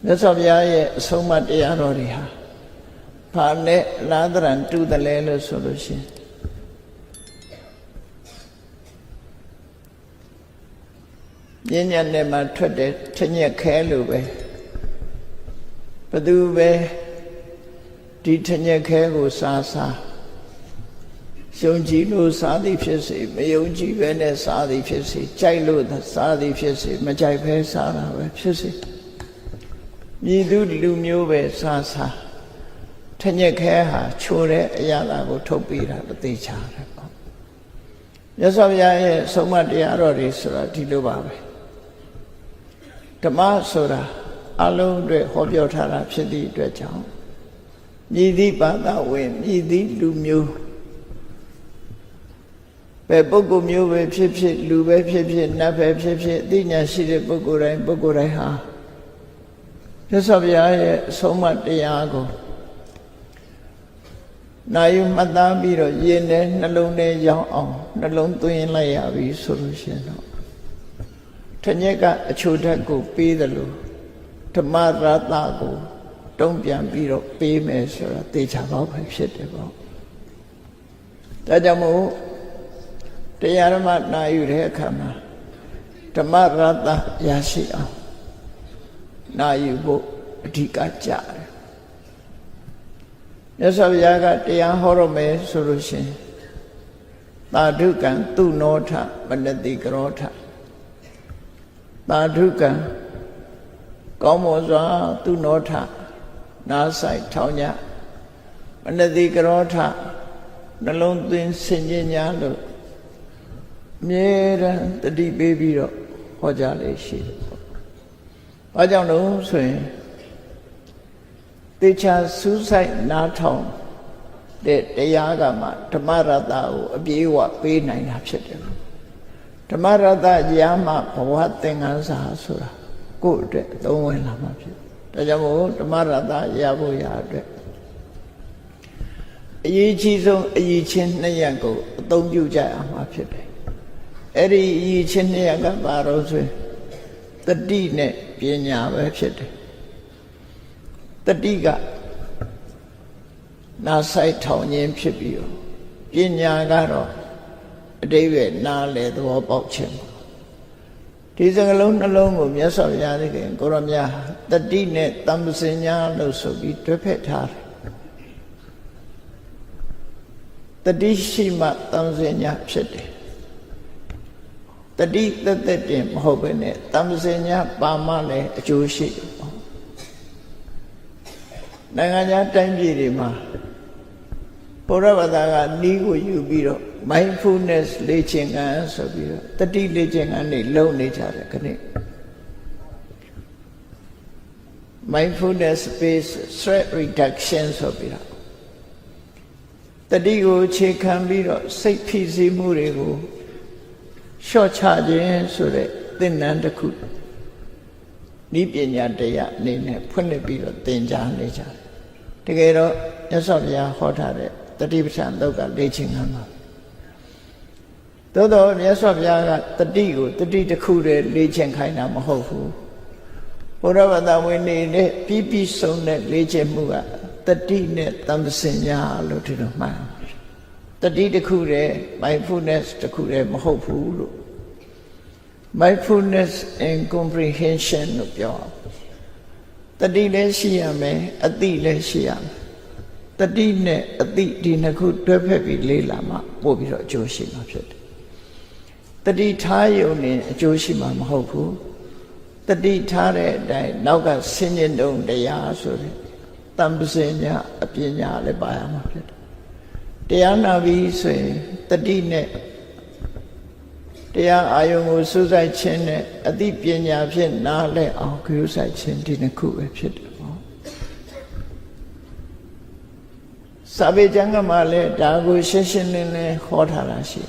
မြတ်စွာဘုရားရဲ့အဆုံးအမတရားတော်တွေဟာဘာနဲ့လားသရံတူတယ်လဲလို့ဆိုလို့ရှိရင်ဉာဏ်နဲ့မှထွက်တဲ့ထညက်ခဲလို့ပဲဘသူပဲဒီထညက်ခဲကိုစားယုံကြည်လို့စားသည်ဖြစ်စေမယုံကြည်ပဲနဲ့စားသည်ဖြစ်စေကြိုက်လို့စားသည်ဖြစ်စေမကြိုက်ပဲစားတာပဲဖြစ်စေမြည်သူလူမျိုးပဲစားထညက်ခဲဟာချိုးတဲ့အရာကိုထုတ်ပေးတာသိချတယ်ပေါ့မြတ်စွာဘုရားရဲ့ဆုံးမတရားတော်တွေဆိုတာဒီလိုပါပဲဓမ္မဆိုတာအလုံးအတွက်ဟောပြောထားတာဖြစ်သည့်အတွက်ကြောင့်မြည်သည့်ဘာသာဝင်မြည်သည့်လူမျိုးပဲပုဂ္ဂိုလ်မျိုးပဲဖြစ်ဖြစ်လူပဲဖြစ်ဖြစ်နတ်ပဲဖြစ်ဖြစ်အသိဉာဏ်ရှိတဲ့ပုဂ္ဂိုလ်တိုင်းဟာမြတ်စွာဘုရားရဲ့အဆုံးအမတရားကိုနာယူမှတ်သားပြီးတော့ယဉ်နဲ့နှလုံးထဲရောက်အောင်နှလုံးသွင်းလိုက်ရပြီဆိုလို့ရှိရင်တော့ထညက်ကအချိုဓာတ်ကိုပေးတယ်လို့ဓမ္မရတ္တကိုတုံ့ပြန်ပြီးတော့ပေးမယ်ဆိုတာသိချပါပဲဖြစ်တယ်ပေါ့ဒါကြောင့်မို့တရားဓမ္မနာယူတဲ့အခါမှာဓမ္မရတ္တရရှိအောင်နာယူဖို့အဓိကကြတယ်မြတ်စွာဘုရားကတရားဟောရမယ်ဆိုလို့ရှိရင်သာဓုကံသူနောထမနတိကရောထသာဓုကံကောင်းမွန်စွာသူနောထနားဆိုင်ထောင်းညမနတိကရောထနှလုံးသွင်းဆင်ခြင်ညာလို့အမြဲတမ်းတတိပေးပြီးတော့ဟောကြားလေရှိတယ်ပေါ့။ဘာကြောင့်လို့ဆိုရင်တေချာစူးစိုက်နားထောင်တဲ့တရားကမှဓမ္မရတ္တကိုအပြည့်အဝပေးနိုင်တာဖြစ်တယ်ဓမ္မရတ္တရမှဘဝသင်္ကန်းစာဆိုတာကိုယ့်အတွက်အသုံးဝင်လာမှာဖြစ်ဒါကြောင့်မို့ဓမ္မရတ္တရဖို့ရအတွက်အရေးကြီးဆုံးအရေးချင်းနှစ်ရပ်ကိုအသုံးပြုကြရမှာဖြစ်တယ်အဲ့ဒီအရေးချင်းနှစ်ရပ်ကဘာလို့ဆိုတတိနဲ့ပညာပဲဖြစ်တယ်တတိကနာဆိုင်ထောင်ခြင်းဖြစ်ပြီးတော့ပညာကတော့အတိပ္ပယ်နားလေသဘောပေါက်ခြင်းဒီစကလုံးနှလုံးကိုမြတ်စွာဘုရားသခင်ကိုရောမြတ်တတိနဲ့တမ္ပစဉ္ညာလို့ဆိုပြီးတွဲဖက်ထားတယ်တတိရှိမှတမ္ပစဉ္ညာဖြစ်တယ်တတိသက်သက်တင်မဟုတ်ဘဲနဲ့တမ္ပစဉ္ညာပါမှလည်းအကျိုးရှိတယ်ပေါ့နိုင်ငံခြားတိုင်းပြည်တွေမှာဘုရားဘာသာကနီးကိုယူပြီးတော့ mindfulness လေ့ကျင့်ခန်းဆိုပြီးတော့တတိလေ့ကျင့်ခန်းတွေလုပ်နေကြတယ်ခဏ mindfulness based stress reduction ဆိုပြီးတော့တတိကိုအခြေခံပြီးတော့စိတ်ဖိစီးမှုတွေကိုလျှော့ချခြင်းဆိုတဲ့သင်္นานတစ်ခုဤပညာတရားအနေနဲ့ဖွင့်လှစ်ပြီးတော့သင်ကြားနေကြတယ်တကယ်တော့မြတ်စွာဘုရားဟောထားတဲ့တတိပဋ္ဌာန်သုတ်ကလေ့ကျင့်ခန်းပါသို့တော့မြတ်စွာဘုရားကတတိကိုတတိတစ်ခုတည်းလေ့ကျင့်ခိုင်းတာမဟုတ်ဘူးဘုရားဘာသာဝင်နေတဲ့ပြီးဆုံးတဲ့လေ့ကျင့်မှုကတတိနဲ့တမ္ပစဉ္ညာလို့ဒီလိုမှန်တတိတစ်ခုတည်း mindfulness တစ်ခုတည်းမဟုတ်ဘူးလို့ mindfulness and comprehension လို့ပြောတတိလည်းရှိရမယ်အသိလည်းရှိရမယ်တတိနဲ့အသိဒီနှစ်ခုတွဲဖက်ပြီးလေ့လာမှပို့ပြီးတော့အကျိုးရှိမှာဖြစ်တယ်တတိထားယုံနေအကျိုးရှိမှာမဟုတ်ဘူးတတိထားတဲ့အတိုင်းနောက်ကဆင်းရဲတုံတရားဆိုတဲ့တမ္ပစဉ္ညာအပညာလည်းပါရမှာဖြစ်တယ်တရားနာပြီးဆိုရင်တတိနဲ့တရားအာယုံကိုစူးစိုက်ခြင်းနဲ့အသိပညာဖြင့်နားလည်အောင်ကြိုးစိုက်ခြင်းဒီနှစ်ခုပဲဖြစ်တယ်ပေါ့စာပေကျမ်းကမှလည်းဒါကိုရှင်းရှင်းလင်းလင်းဟောထားတာရှိ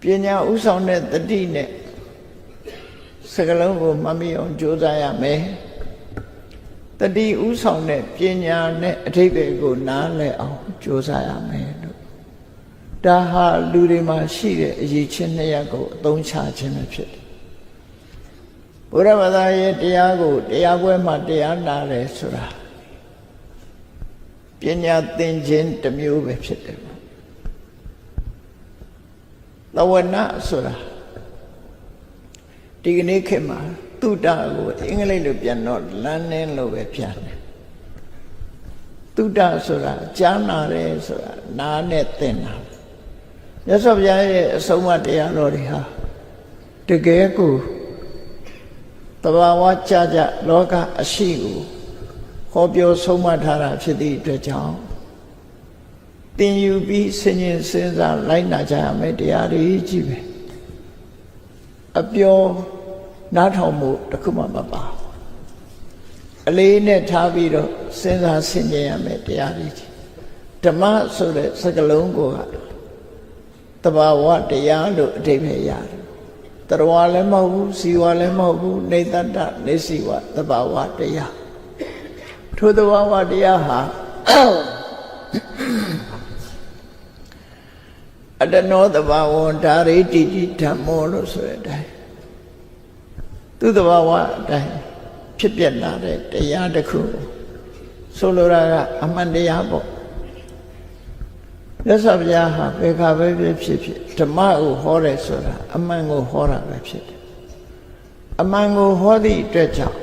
တယ်ပညာဥဆောင်တဲ့တတိနဲ့စကလုံးကိုမမိအောင်ကြိုးစားရမယ်တတိဥဆောင်တဲ့ပညာနဲ့အဓိပ္ပာယ်ကိုနားလည်အောင်ကြိုးစားရမယ်လို့ဒါဟာလူတွေမှာရှိတဲ့အရေးချင်းနှစ်ရပ်ကိုအသုံးချခြင်းပဲဖြစ်တယ် ဘုရားဘာသာရဲ့တရားကိုတရားပွဲမှာတရားနာတယ်ဆိုတာပညာသင်ခြင်းတစ်မျိုးပဲဖြစ်တယ်သဝနာဆိုတာဒီကနေ့ခေတ်မှာတုဒ္ဒကိုအင်္ဂလိပ်လိုပြန်တော့ learning လို့ပဲပြန်တယ်တုဒ္ဒဆိုတာကြားနာတယ်ဆိုတာနားနဲ့သင်တာမြတ်စွာဘုရားရဲ့အဆုံးအမတရားတော်တွေဟာတကယ်ကိုတဘာဝကြကြလောကအရှိကိုဟောပြောဆုံးမထားတာဖြစ်သည့်အတွက်ကြောင့်သင်ယူပြီးစဉ်းကျင်စဉ်းစားလိုက်နာကြရမယ်တရားတွေကြီးပဲအပြောနားထောင်မှုတစ်ခုမှမပါအလေးနဲ့ထားပြီးတော့စဉ်းစားဆင်ခြင်ရမယ်တရားတွေကြီးဓမ္မဆိုတဲ့စကားလုံးကိုတဘာဝတရားလို့အဓိပ္ပာယ်ရတယ်တရဝလည်းမဟုတ်ဘူးစီဝလည်းမဟုတ်ဘူးနေတ္တနေစီဝတဘာဝတရားထိုတဘာဝတရားဟာအတနောတဘာဝဓာရိတိတိဓမ္မောလို့ဆိုတဲ့အတိုင်းသူတဘာဝအတိုင်းဖြစ်ပြလာတဲ့တရားတစ်ခုဆိုလိုတာကအမှန်တရားပေါ့မြတ်စွာဘုရားဟာဘယ်ခါပဲဖြစ်ဓမ္မကိုဟောတယ်ဆိုတာအမှန်ကိုဟောတာပဲဖြစ်တယ်အမှန်ကိုဟောသည့်အတွက်ကြောင့်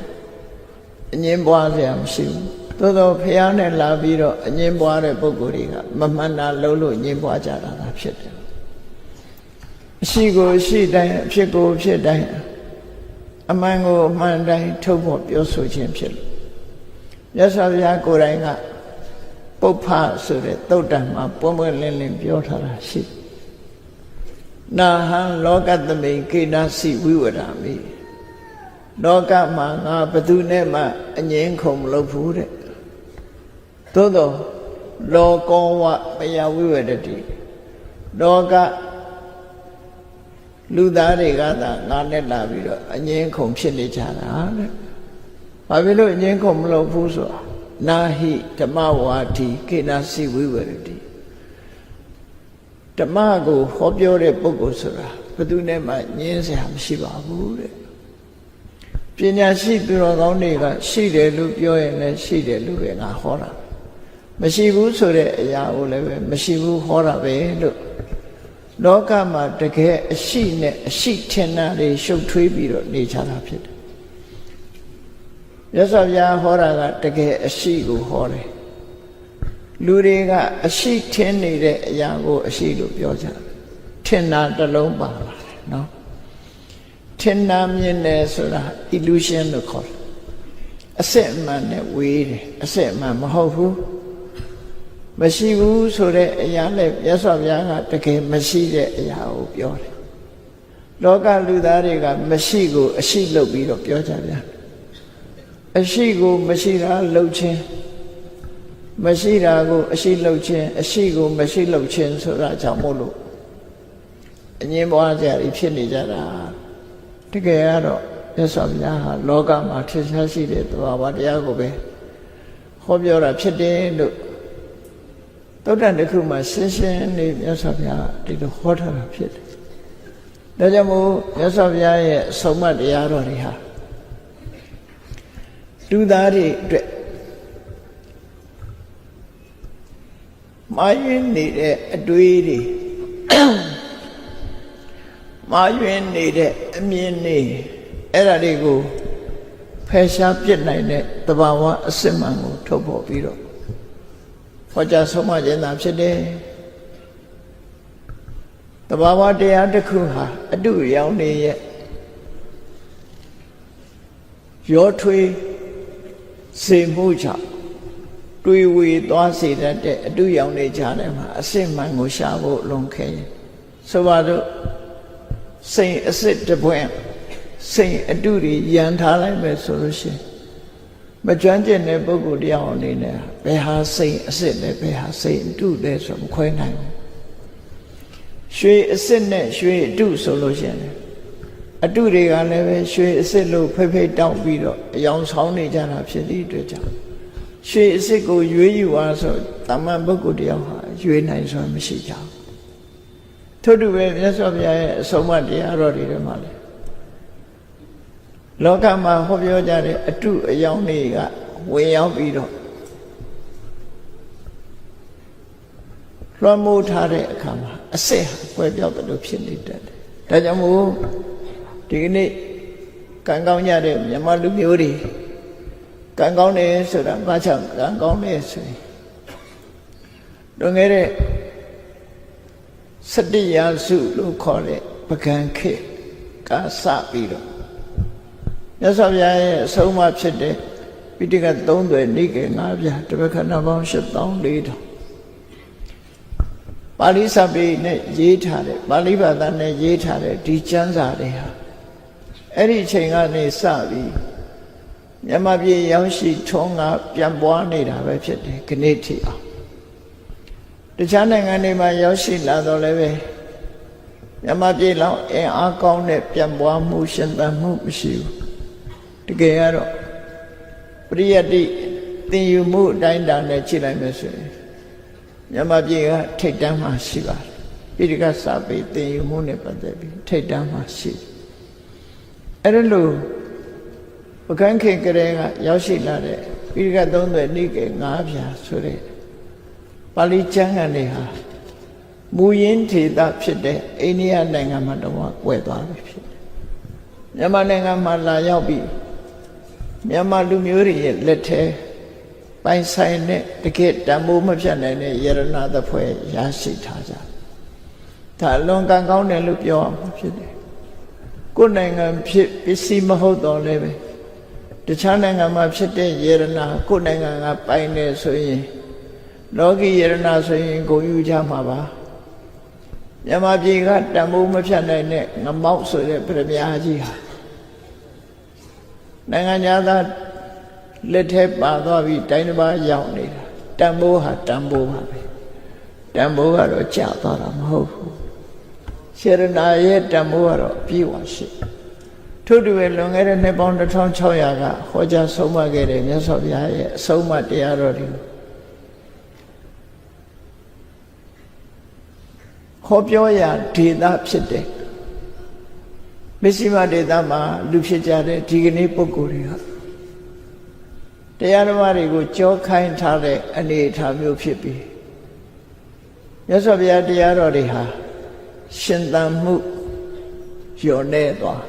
အငြင်းပွားစရာမရှိဘူးသို့သောဘုရားနဲ့လာပြီးတော့အငြင်းပွားတဲ့ပုဂ္ဂိုလ်တွေကမမှန်တာလုံးလို့ငြင်းပွားကြတာဖြစ်တယ်အရှိကိုအရှိတိုင်းအဖြစ်ကိုအဖြစ်တိုင်းအမှန်ကိုအမှန်တိုင်းထုတ်ဖော်ပြောဆိုခြင်းဖြစ်လို့မြတ်စွာဘုရားကိုယ်တိုင်ကပုပ္ဖဆိုတဲ့သုတ်တံမှာပွင့်ပွင့်လင်းလင်းပြောထားတာရှိနာဟံလောကသမိန်ကိဏစီဝိဝရမိလောကမှာငါဘယ်သူနဲ့မှအငြင်းခုံမလုပ်ဘူးတဲ့သို့သောလောကောဝပယဝိဝရတိလောကလူသားတွေကသာငါနဲ့လာပြီးတော့အငြင်းခုံဖြစ်နေကြတာတဲ့ဘာဖြစ်လို့အငြင်းခုံမလုပ်ဘူးဆိုတာနာဟိဓမ္မဝါဒီကိဏစီဝိဝရတိဓမ္မကိုဟောပြောတဲ့ပုဂ္ဂိုလ်ဆိုတာဘယ်သူနဲ့မှငြင်းစရာမရှိပါဘူးတဲ့ပညာရှိသူတော်ကောင်းတွေကရှိတယ်လို့ပြောရင်လည်းရှိတယ်လို့ပဲငါဟောတာမရှိဘူးဆိုတဲ့အရာကိုလည်းပဲမရှိဘူးဟောတာပဲလို့လောကမှာတကယ်အရှိနဲ့အရှိထင်တာတွေရှုပ်ထွေးပြီးတော့နေကြတာဖြစ်တယ်မြတ်စွာဘုရားဟောတာကတကယ်အရှိကိုဟောတယ်လူတွေကအရှိထင်နေတဲ့အရာကိုအရှိလို့ပြောကြတယ်ထင်တာတစ်လုံးပါပါတယ်နော်ထင်တာမြင်တယ်ဆိုတာ illusion လို့ခေါ်တယ်အစစ်အမှန်နဲ့ဝေးတယ်အစစ်အမှန်မဟုတ်ဘူးမရှိဘူးဆိုတဲ့အရာနဲ့မြတ်စွာဘုရားကတကယ်မရှိတဲ့အရာကိုပြောတယ်လောကလူသားတွေကမရှိကိုအရှိလုပ်ပြီးတော့ပြောကြပြန်အရှိကိုမရှိတာလှုပ်ခြင်းမရှိတာကိုအရှိလှုပ်ခြင်းအရှိကိုမရှိလှုပ်ခြင်းဆိုတာကြောင့်မို့လို့အငြင်းပွားကြရဖြစ်နေကြတာတကယ်ကတော့မြတ်စွာဘုရားဟာလောကမှာထင်ရှားရှိတဲ့သဘာဝတရားကိုပဲဟောပြောတာဖြစ်တယ်လို့သုတ္တန်တစ်ခုမှာရှင်းရှင်းလေးမြတ်စွာဘုရားဒီလိုဟောထားတာဖြစ်တယ်ဒါကြောင့်မို့မြတ်စွာဘုရားရဲ့အဆုံးအမတရားတော်တွေဟာလူသားတွေအတွက်မာယွင်းနေတဲ့အတွေးတွေမာယွင်းနေတဲ့အမြင်တွေအဲ့ဒါတွေကိုဖယ်ရှားပြစ်နိုင်တဲ့တဘာဝအစစ်မှန်ကိုထုတ်ဖော်ပြီးတော့ဟောကြားဆုံးမခြင်းသာဖြစ်တယ်တဘာဝတရားတစ်ခုဟာအတုရောင်နေရဲ့ရောထွေးစေမှုကြောင့်တွေးဝေသွားစေတတ်တဲ့အတုရောင်နေကြတယ်မှာအစစ်မှန်ကိုရှာဖို့လွန်ခဲ့ရင်ဆိုပါတော့စိတ်အစစ်တပွင့်စိတ်အတုတွေရန်ထားလိုက်မယ်ဆိုလို့ရှိရင်မကျွမ်းကျင်တဲ့ပုဂ္ဂိုလ်တရားအနေနဲ့ဘယ်ဟာစိတ်အစစ်လဲဘယ်ဟာစိတ်အတုလဲဆိုမခွဲနိုင်ဘူးရွှေအစစ်နဲ့ရွှေအတုဆိုလို့ရှိရင်အတုတွေကလည်းပဲရွှေအစစ်လို့ဖိတ်ဖိတ်တောက်ပြီးတော့အယောင်ဆောင်နေကြတာဖြစ်သည့်အတွက်ကြောင့်ရွှေအစစ်ကိုရွေးယူပါဆိုတမန်ပုဂ္ဂိုလ်တရားဟာရွေးနိုင်စွာမရှိကြဘူးထို့တူပဲမြတ်စွာဘုရားရဲ့အဆုံးအမတရားတော်တွေထဲမှာလေ လောကမှာဟောပြောကြတဲ့အတုအယောင်တွေကဝင်ရောက်ပြီးတော့လွှမ်းမိုးထားတဲ့အခါမှာအစစ်ဟာကွဲပြောက်တယ်လို့ဖြစ်နေတတ်တယ်။ဒါကြောင့်မို့ဒီကနေ့ကံကောင်းကြတဲ့မြန်မာလူမျိုးတွေကံကောင်းတယ်ဆိုတာဘာကြောင့်ကံကောင်းလဲဆိုရင်လွန်ခဲ့တဲ့17ရာစုလို့ခေါ်တဲ့ပကံခေတ်ကစပြီးတော့မြတ်စွာဘုရားရဲ့အဆုံးအမဖြစ်တဲ့ပိဋက3 သွယ်နိကေ9ပြားတပည့်ခဏပေါင်း8400ပါဠိစာပေနဲ့ရေးထားတဲ့ပါဠိဘာသာနဲ့ရေးထားတဲ့ဒီကျမ်းစာတွေဟာအဲ့ဒီအချိန်ကနေစပြီးမြန်မာပြည်ရောက်ရှိထုံးကပြန်ပွားနေတာပဲဖြစ်တယ်ခဏထိအောင်တခြားနိုင်ငံတွေမှာရောက်ရှိလာတော့လည်းပဲမြန်မာပြည်လောက်အင်အားကောင်းတဲ့ပြန်ပွားမှုရှင်သန်မှုမရှိဘူးတကယ်ကတော့ပရိယတ္တိသင်ယူမှုအတိုင်းအတာနဲ့ကြည့်လိုက်မယ်ဆိုရင်မြန်မာပြည်ကထိတ်တန်းမှရှိပါတယ်ပိဋကစာပေသင်ယူမှုနဲ့ပတ်သက်ပြီးထိတ်တန်းမှရှိအဲ့ဒါလို့ပကံခေတ်ကလေးကရောက်ရှိလာတဲ့ပိဋက3 သွယ်နိကေ9ပြားဆိုတဲ့ပါဠိကျမ်းဂန်တွေဟာမူရင်းထေသဖြစ်တဲ့အိန္ဒိယနိုင်ငံမှာတော့ကွယ်သွားပြီဖြစ်တယ်မြန်မာနိုင်ငံမှာလာရောက်ပြီးမြန်မာလူမျိုးတွေရဲ့လက်ထဲပိုင်ဆိုင်တဲ့တကယ်တန်ဖိုးမဖြတ်နိုင်တဲ့ယရဏသဖွယ်ရရှိထားကြဒါအလွန်ကံကောင်းတယ်လို့ပြောအောင်ဖြစ်တယ်ကိုယ်နိုင်ငံဖြစ်ပစ္စည်းမဟုတ်တော့လည်းပဲတခြားနိုင်ငံမှာဖြစ်တဲ့ယရဏကိုယ်နိုင်ငံကပိုင်နေဆိုရင်လောကီယရဏဆိုရင်ဂုဏ်ယူကြမှာပါမြန်မာပြည်ကတန်ဖိုးမဖြတ်နိုင်တဲ့ငမောက်ဆိုတဲ့ပြမြာကြီးဟာနိုင်ငံသားလက်ထဲပါသွားပြီးတိုင်းတစ်ပါးရောက်နေတာတန်ဖိုးဟာတန်ဖိုးပါပဲတန်ဖိုးကတော့ကျသွားတာမဟုတ်ဘူးရှရဏရဲ့တန်ဖိုးကတော့ပြေဝရှိထို့တူပဲလွန်ခဲ့တဲ့နှစ်ပေါင်း1600ကဟောကြားဆုံးမခဲ့တဲ့မြတ်စွာဘုရားရဲ့အဆုံးအမတရားတော်တွေဟောပြောရာဒေသဖြစ်တဲ့မစ္စည်းမဒေသမှာလူဖြစ်ကြတဲ့ဒီကနေ့ပုဂ္ဂိုလ်တွေကတရားဓမ္မတွေကိုကြောခိုင်းထားတဲ့အနေအထားမျိုးဖြစ်ပြီးမြတ်စွာဘုရားတရားတော်တွေဟာရှင်သန်မှုလျော့နေသွား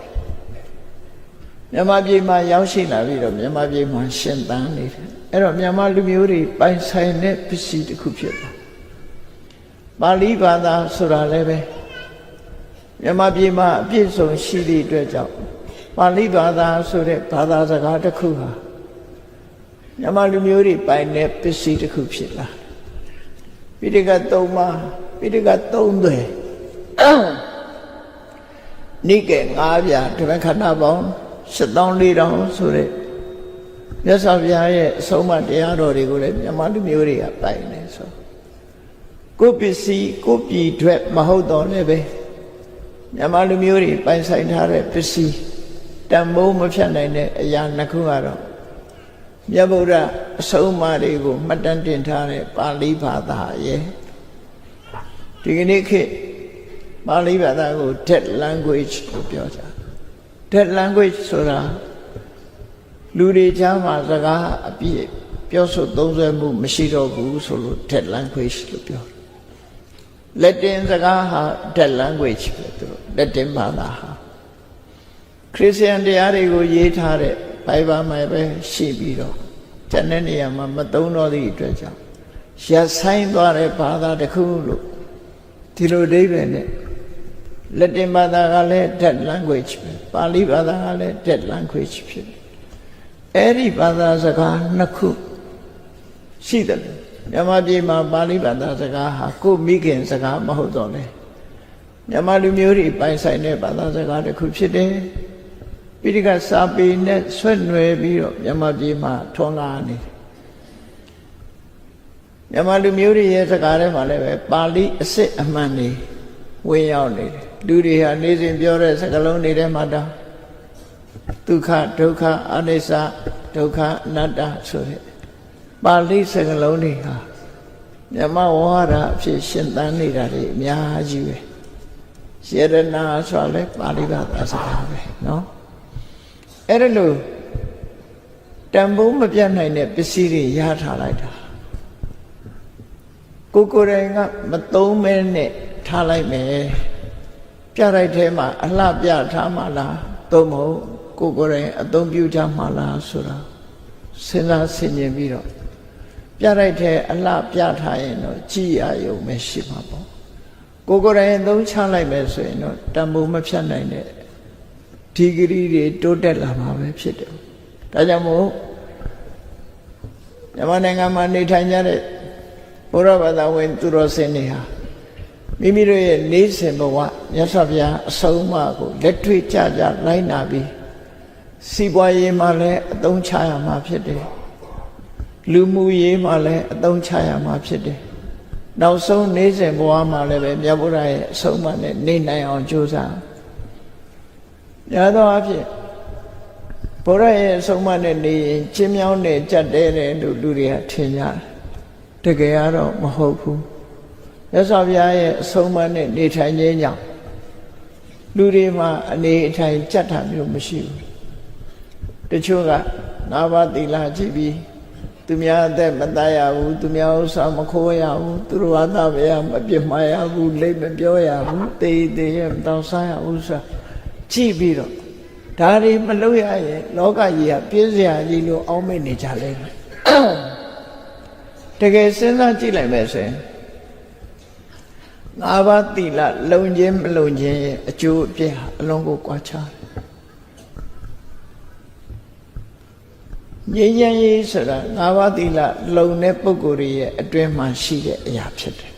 မြန်မာပြည်မှာရောက်ရှိလာပြီးတော့မြန်မာပြည်မှာရှင်သန်နေတယ်အဲ့တော့မြန်မာလူမျိုးတွေပိုင်ဆိုင်တဲ့ပစ္စည်းတစ်ခုဖြစ်သွားပါဠိဘာသာဆိုတာလည်းပဲမြန်မာပြည်မှာအပြည့်စုံရှိသည့်အတွက်ကြောင့်ပါဠိဘာသာဆိုတဲ့ဘာသာစကားတစ်ခုဟာမြန်မာလူမျိုးတွေပိုင်တဲ့ပစ္စည်းတစ်ခုဖြစ်လာပိဋက3ပါးပိဋက3 သွယ်နိကေ9ပြားတပည့်ခဏပေါင်း8400ဆိုတဲ့မြတ်စွာဘုရားရဲ့အဆုံးအမတရားတော်တွေကိုလည်းမြန်မာလူမျိုးတွေကပိုင်နေဆိုကိုပစ္စည်းကိုပြည်ထွက်မဟုတ်တော့လည်းပဲမြန်မာလူမျိုးတွေပိုင်ဆိုင်ထားတဲ့ပစ္စည်းတန်ဖိုးမဖြတ်နိုင်တဲ့အရာနှစ်ခုကတော့မြတ်ဗုဒ္ဓအဆုံးအမတွေကိုမှတ်တမ်းတင်ထားတဲ့ပါဠိဘာသာရဲ့ဒီကနေ့ခေတ်ပါဠိဘာသာကို dead language လို့ပြောကြdead language ဆိုတာလူတွေကြားမှာစကားအပြည့်ပြောဆိုသုံးစွဲမှုမရှိတော့ဘူးဆိုလို့ dead language လို့ပြောတယ်လက်တင်စကားဟာ dead language ပဲသူတို့လက်တင်ဘာသာဟာခရစ်ယာန်တရားတွေကိုရေးထားတဲ့ဘိုင်ဘယ်မှာပဲရှိပြီးတော့ကျန်တဲ့နေရာမှာမသုံးတော့သည့်အတွက်ကြောင့်ရဆိုင်သွားတဲ့ဘာသာတစ်ခုလို့ဒီလိုအဓိပ္ပာယ်နဲ့လက်တင်ဘာသာကလည်း dead language ပဲပါဠိဘာသာကလည်း dead language ဖြစ်တယ်အဲ့ဒီဘာသာစကားနှစ်ခုရှိတယ်မြန်မာပြည်မှာပါဠိဘာသာစကားဟာကိုမိခင်စကားမဟုတ်တော့လေမြန်မာလူမျိုးတွေပိုင်ဆိုင်တဲ့ဘာသာစကားတစ်ခုဖြစ်တယ်ပိဋကစာပေနဲ့ဆွဲ့နွယ်ပြီးတော့မြန်မာပြည်မှာထွန်းကားနေတယ်မြန်မာလူမျိုးတွေရဲ့စကားထဲမှာလည်းပဲပါဠိအစစ်အမှန်တွေဝင်ရောက်နေတယ်လူတွေဟာနေစဉ်ပြောတဲ့စကားလုံးတွေထဲမှာတော့ဒုက္ခဒုက္ခအနိစ္စဒုက္ခအနတ္တဆိုတဲ့ပါဠိစကားလုံးတွေဟာမြန်မာဝါဒအဖြစ်ရှင်သန်နေတာတွေအများကြီးပဲရတနာဆိုလဲပါဠိဘာသာစကားပဲနော် အဲ့ဒါလို့တန်ဖိုးမပြတ်နိုင်တဲ့ပစ္စည်းတွေရထားလိုက်တာကိုယ်တိုင်ကမသုံးမဲနဲ့ထားလိုက်မယ်ပြလိုက်ထဲမှာအလှပြထားမှလားသို့မဟုတ်ကိုယ်တိုင်အသုံးပြုကြမှလားဆိုတာစဉ်းစားဆင်ခြင်ပြီးတော့ပြလိုက်ထဲအလှပြထားရင်တော့ကြည်ရယုံမရှိမှာပေါ့ကိုယ်တိုင်အသုံးချလိုက်မယ်ဆိုရင်တော့တန်ဖိုးမဖြတ်နိုင်တဲ့ဒီဂရီတွေတိုးတက်လာမှာပဲဖြစ်တယ်ဒါကြောင့်မို့မြန်မာနိုင်ငံမှာနေထိုင်ကြတဲ့ဘုရားဘာသာဝင်သူတော်စင်တွေဟာမိမိတို့ရဲ့နေစဉ်ဘဝမြတ်စွာဘုရားအဆုံးအမကိုလက်တွေ့ကြကြလိုက်နာပြီးစီးပွားရေးမှာလည်းအသုံးချရမှာဖြစ်တယ်လူမှုရေးမှာလည်းအသုံးချရမှာဖြစ်တယ်နောက်ဆုံးနေစဉ်ဘဝမှာလည်းပဲမြတ်ဗုဒ္ဓရဲ့အဆုံးအမနဲ့နေနိုင်အောင်ကြိုးစားရသောအဖြစ်ဘုရားရဲ့အဆုံးအမနဲ့နေရင်ချင်းမြောင်းနေကြက်တဲတယ်လို့လူတွေကထင်ကြတယ်တကယ်ကတော့မဟုတ်ဘူးမြတ်စွာဘုရားရဲ့အဆုံးအမနဲ့နေထိုင်ခြင်းကြောင့်လူတွေမှာအနေအထိုင်ကြက်တာမျိုးမရှိဘူးတချို့ကနာဘသီလကြည့်ပြီးသူများအသက်မတတ်ရဘူးသူများဥစ္စာမခိုးရဘူးသူတို့ဘာသာမရမပြစ်မှားရဘူးလိမ့်မပြောရဘူးတေးသေးရမတောင်းစားရဘူးဆိုတာကြည့်ပြီးတော့ဒါတွေမလုပ်ရရင်လောကကြီးကပြည့်စရာကြီးလို့အောက်မေ့နေကြလိမ့်မယ်တကယ်စဉ်းစားကြည့်လိုက်မယ်ဆိုရင်ငါးပါးသီလလုံခြင်းမလုံခြင်းရဲ့အကျိုးအပြည့်ဟာအလုံးကိုကွာခြားတယ်ငြိမ်းချမ်းရေးဆိုတာငါးပါးသီလလုံတဲ့ပုဂ္ဂိုလ်ရဲ့အတွင်းမှာရှိတဲ့အရာဖြစ်တယ်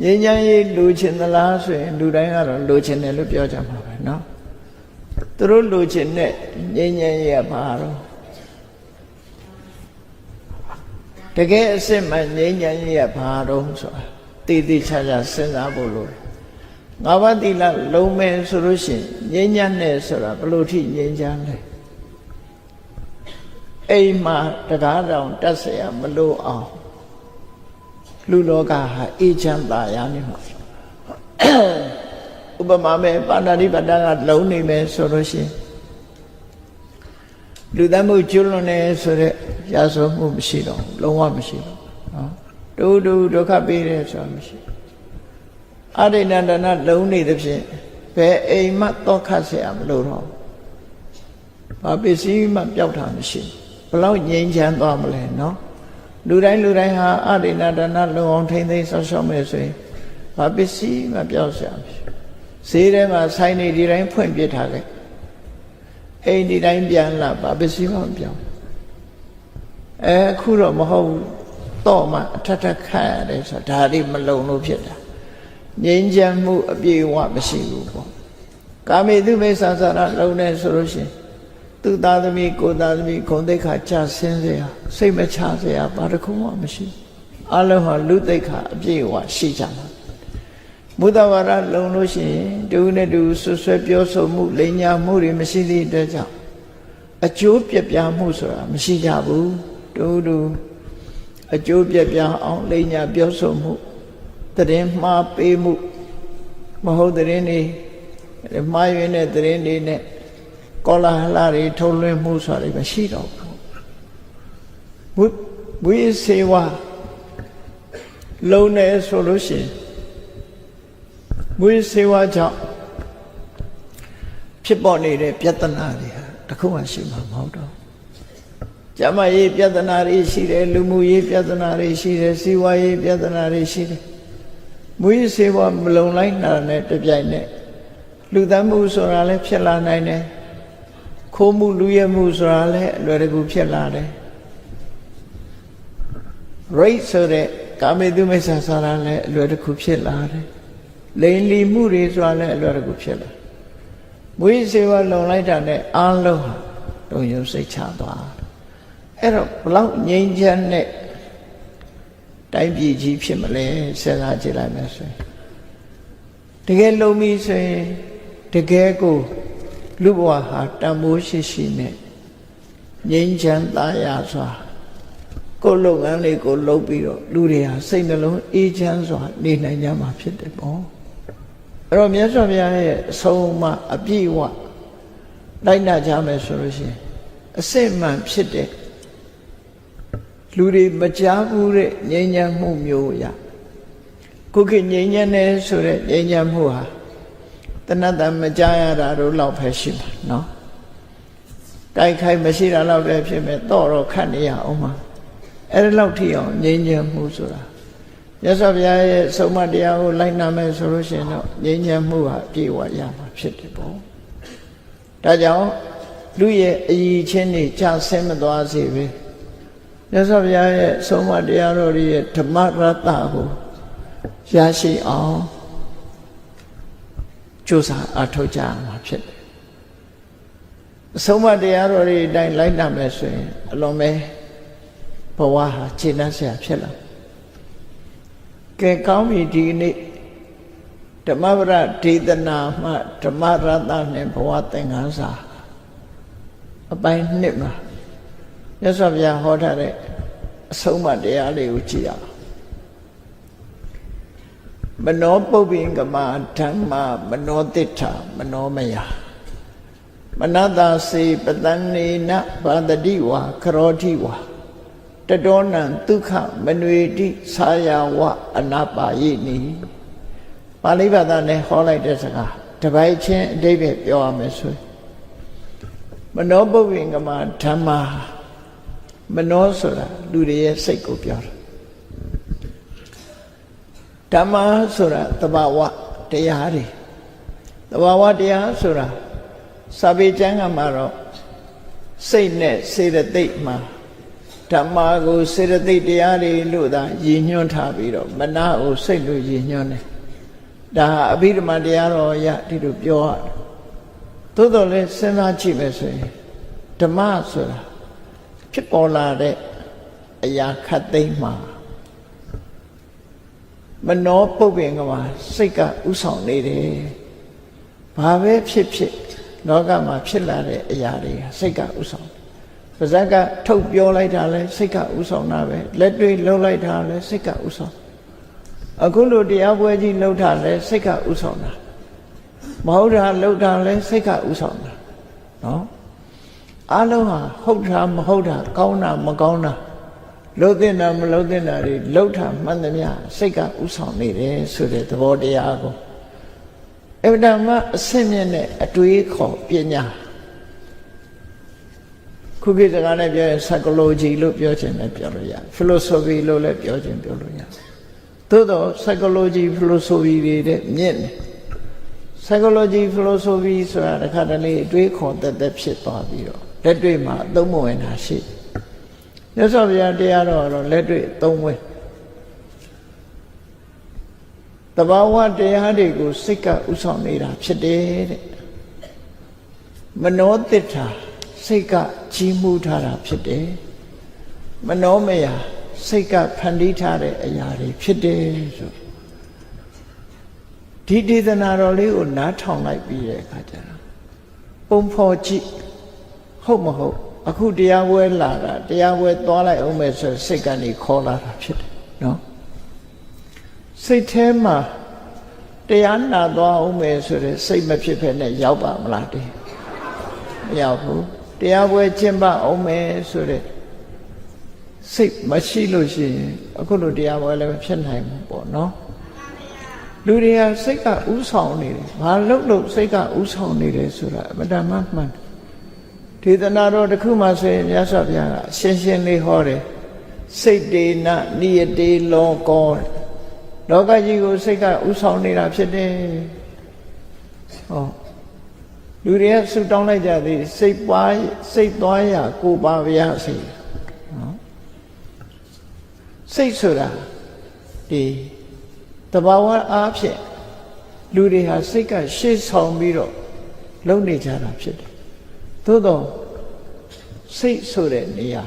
ငြိမ်းချမ်းရေးလိုချင်သလားဆိုရင်လူတိုင်းကတော့လိုချင်တယ်လို့ပြောကြမှာပဲเนาะသူတို့လိုချင်တဲ့ငြိမ်းချမ်းရေးကဘာတော့တကယ်အစစ်မှန်ငြိမ်းချမ်းရေးကဘာတော့ဆိုတာတည်တည်ချာချာစဉ်းစားဖို့လိုတယ်ငါးပါးသီလလုံးမယ်ဆိုလို့ရှိရင်ငြိမ်းချမ်းတယ်ဆိုတာဘယ်လိုထိငြိမ်းချမ်းလဲအိမ်မှာတကားတောင်တက်เสียမလို့အောင်လူလောကဟာအေးချမ်းသာရနေမှာဥပမာမဲ့ပါဏာတိပါဒကလုံးနေမယ်ဆိုလို့ရှိရင်လူသတ်မှုကျွလွန်နေဆိုတဲ့ရာဇဝမှုမရှိတော့လုံးဝမရှိတော့နော်တူဒုက္ခပေးတယ်ဆိုတာမရှိအရိဏဒနာလုံးနေသဖြင့်ဘယ်အိမ်မှတော့ခတ်เสียမလို့တော့ဘာပစ္စည်းမှပျောက်တာမရှိဘလောက်ငြိမ်းချမ်းသွားမလဲနော်လူတိုင်းဟာအရိဏဒနာလုံအောင်ထိမ့်သိမ်းဆောက်ရှောက်မယ်ဆိုရင်ဘာပစ္စည်းမှပျောက်เสียမရှိဈေးထဲမှာဆိုင်နေဒီတိုင်းဖွင့်ပြထားခဲ့အိမ်ဒီတိုင်းပြန်လာဘာပစ္စည်းမှမပြောင်းအခုတော့မဟုတ်တော့မှအထက်ထက်ခတ်ရတယ်ဆိုတာဒါလေးမလုံလို့ဖြစ်တာငြိမ်းချမ်းမှုအပြည့်အဝမရှိဘူးပေါ့ကာမေတုမိစ္ဆာစာရလုံနေဆိုလို့ရှိရင်သူသားသမီးကိုသားသမီးဂုဏ်သိက္ခာကျဆင်းစေရစိတ်မချစေရဘာတစ်ခုမှမရှိအလုံးဟာလူသိက္ခာအပြည့်အဝရှိကြမှာဘုဒ္ဓဝါဒလုံလို့ရှိရင်တူနဲ့တူဆွဆွဲပြောဆိုမှုလိမ်ညာမှုတွေမရှိသည့်အတွက်ကြောင့်အကျိုးပြပြမှုဆိုတာမရှိကြဘူးတူအကျိုးပြပြအောင်လိမ်ညာပြောဆိုမှုတရင်မှားပေးမှုမဟုတ်တရင်တွေမှားယွင်းတဲ့တရင်တွေနဲ့ကောလာဟလတွေထုတ်လွှင့်မှုဆိုတာမရှိတော့ဘူးဝိစေဝလုံနေဆိုလို့ရှိရင်ဝိစေဝကြောင့်ဖြစ်ပေါ်နေတဲ့ပြဿနာတွေဟာတခုမှရှိမှာမဟုတ်တော့ကျမရေးပြဿနာတွေရှိတယ်လူမှုရေးပြဿနာတွေရှိတယ်စီးပွားရေးပြဿနာတွေရှိတယ်ဝိစေဝမလုံလိုက်တာနဲ့တပြိုင်နက်လူသတ်မှုဆိုတာလည်းဖြစ်လာနိုင်တယ်ခိုးမှုလူရဲမှုဆိုတာလည်းအလွယ်တကူဖြစ်လာတယ်ရိတ်ဆိုတဲ့ကာမေတုမိစ္ဆာစာရလည်းအလွယ်တကူဖြစ်လာတယ်လိန်လီမှုတွေဆိုတာလည်းအလွယ်တကူဖြစ်လာဝိစေဝလုံလိုက်တာနဲ့အားလုံးဟာတုံရုံစိတ်ချသွားအဲ့တော့ဘလောက်ငြိမ်းချမ်းတဲ့တိုင်းပြည်ကြီးဖြစ်မလဲစဉ်းစားကြည့်လိုက်မယ်ဆိုရင်တကယ်လုံပြီဆိုရင်တကယ်ကိုလူဘဝဟာတန်ဖိုးရှိနဲ့ငြိမ်းချမ်းသာရစွာကိုယ်လုပ်ငန်းလေးကိုလုပ်ပြီးတော့လူတွေဟာစိတ်နှလုံးအေးချမ်းစွာနေနိုင်ကြမှာဖြစ်တယ်ပေါ့အဲ့တော့မြတ်စွာဘုရားရဲ့အဆုံးအမအပြည့်အဝ လိုက်နာကြမယ်ဆိုလို့ရှိရင်အစစ်မှန်ဖြစ်တဲ့လူတွေမကြားဘူးတဲ့ငြိမ်းချမ်းမှုမျိုးရခုခေတ်ငြိမ်းချမ်းတယ်ဆိုတဲ့ငြိမ်းချမ်းမှုဟာတဏ္ဍာမကြားရတာတို့လောက်ပဲရှိမှာနော်တိုက်ခိုက်မရှိတာလောက်ပဲဖြစ်မဲ့တော့ခတ်နေရအောင်မှာအဲ့ဒီလောက်ထိအောင်ငြိမ်းချမ်းမှုဆိုတာမြတ်စွာဘုရားရဲ့ဆုံးမတရားကိုလိုက်နာမယ်ဆိုလို့ရှိရင်တော့ငြိမ်းချမ်းမှုဟာပြေဝရမှာဖြစ်တယ်ပေါ့ဒါကြောင့်လူရဲ့အည်ချင်းတွေကြာဆင်းမသွားစေပဲမြတ်စွာဘုရားရဲ့ဆုံးမတရားတော်ရဲ့ဓမ္မရတ္တကိုရရှိအောင်ကြိုးစားအထောက်ကြမှာဖြစ်တယ်အဆုံးမတရားတော်တွေအတိုင်းလိုက်နာမယ်ဆိုရင်အလုံးမဲဘဝဟာခြေနှက်ဆရာဖြစ်လာကဲကောင်းပြီဒီနေ့ဓမ္မပဒဒေသနာမှဓမ္မရတ္တနဲ့ဘဝသင်္ကန်းစာအပိုင်း1မှာမြတ်စွာဘုရားဟောထားတဲ့အဆုံးအမတရားလေးကိုကြည့်ရအောင်မနောပုပ္ပိင်္ဂမဓမ္မမနောတိဋ္ဌမနောမယမနတစေပတန်နေနဘာတတိဝါခရောတိဝါတတောနံဒုက္ခမနွေတိသာယဝအနာပါယိနိပါဠိဘာသာနဲ့ဟောလိုက်တဲ့စကားတပိုက်ချင်းအဓိပ္ပာယ်ပြောရမယ်ဆိုမနောပုပ္ပိင်္ဂမဓမ္မမနောဆိုတာလူတွေရဲ့စိတ်ကိုပြောတာဓမ္မဆိုတာသဘာဝတရားတွေသဘာဝတရားဆိုတာစာပေကျမ်းကမှာတော့စိတ်နဲ့စေတသိက်မှာဓမ္မကိုစေတသိက်တရားတွေလို့သာရည်ညွှန်းထားပြီးတော့မနာကိုစိတ်လို့ရည်ညွှန်းတယ်ဒါဟာအဘိဓမ္မာတရားတော်ရဒီလိုပြောရတယ်သို့တော်လည်းစဉ်းစားကြည့်မယ်ဆိုရင်ဓမ္မဆိုတာဖြစ်ပေါ်လာတဲ့အရာခတ်သိမ်းမှာမနောပုပ္ပိင်္ဂမစိတ်ကဥဆောင်နေတယ်ဘာပဲဖြစ်ဖြစ်လောကမှာဖြစ်လာတဲ့အရာတွေစိတ်ကဥဆောင်ပါဇက်ကထုတ်ပြောလိုက်တာလဲစိတ်ကဥဆောင်တာပဲလက်တွေ့လှုပ်လိုက်တာလဲစိတ်ကဥဆောင်အခုလိုတရားပွဲကြီးလှုပ်တာလဲစိတ်ကဥဆောင်တာမဟုတ်တာလှုပ်တာလဲစိတ်ကဥဆောင်တာနော်အလုံးဟာဟုတ်တာမဟုတ်တာကောင်းတာမကောင်းတာလှုပ်တဲ့တာမလှုပ်တဲ့တာတွေလှုပ်တာမှန်သမျှစိတ်ကဥဆောင်နေတယ်ဆိုတဲ့သဘောတရားကိုအဗ္ဗဓမ္မအဆင့်မြင့်တဲ့အတွေးခေါ်ပညာခုခေတ်စကားနဲ့ပြောရင် psychology လို့ပြောချင်တယ်ပြောလို့ရတယ် philosophy လို့လည်းပြောချင်ပြောလို့ရတယ်သို့တော့ psychology philosophy တွေတဲ့မြင့်တယ် psychology philosophy ဆိုတာတစ်ခါတလေအတွေးခေါ်သက်ဖြစ်သွားပြီးတော့လက်တွေ့မှာအသုံးမဝင်တာရှိမြတ်စွာဘုရားတရားတော်တော့လက်တွေ့အသုံးဝင်တဘာဝတရားတွေကိုစိတ်ကဥဆောင်နေတာဖြစ်တယ်တဲ့မနောတိဋ္ဌာစိတ်ကကြီးမှုထားတာဖြစ်တယ်မနောမယစိတ်ကဖန်တီးထားတဲ့အရာတွေဖြစ်တယ်ဆိုဒီဒေသနာတော်လေးကိုနားထောင်လိုက်ပြီးတဲ့အခါကျတော့ပုံဖော်ကြည့်ဟုတ်မဟုတ်အခုတရားပွဲလာတာတရားပွဲသွားလိုက်အောင်မယ်ဆိုစိတ်ကနေခေါ်လာတာဖြစ်တယ်နော်စိတ်ထဲမှာတရားနာသွားအောင်မယ်ဆိုတဲ့စိတ်မဖြစ်ဖက်နဲ့ရောက်ပါမလားတည်းမရောက်ဘူးတရားပွဲကျင့်ပအောင်မယ်ဆိုတဲ့စိတ်မရှိလို့ရှိရင်အခုလိုတရားပွဲလည်းဖြစ်နိုင်မှာပေါ့နော်လူတွေကစိတ်ကဥဆောင်နေတယ်ဘာလို့စိတ်ကဥဆောင်နေတယ်ဆိုတာအမှန်တမ်းမှန်ဒေသနာတော်တစ်ခုမှဆိုရင်မြတ်စွာဘုရားကရှင်းရှင်းလေးဟောတယ်စိတ်တေနနိယတေလောကောလောကကြီးကိုစိတ်ကဥဆောင်နေတာဖြစ်တယ်ဟောလူတွေကဆုတောင်းလိုက်ကြသည်စိတ်သွားရကိုပါဗျာစိတ်နော်စိတ်ဆိုတာဒီတဘာဝအားဖြင့်လူတွေဟာစိတ်ကရှေ့ဆောင်ပြီးတော့လုံနေကြတာဖြစ်တယ်သို့တော့စိတ်ဆိုတဲ့နေရာ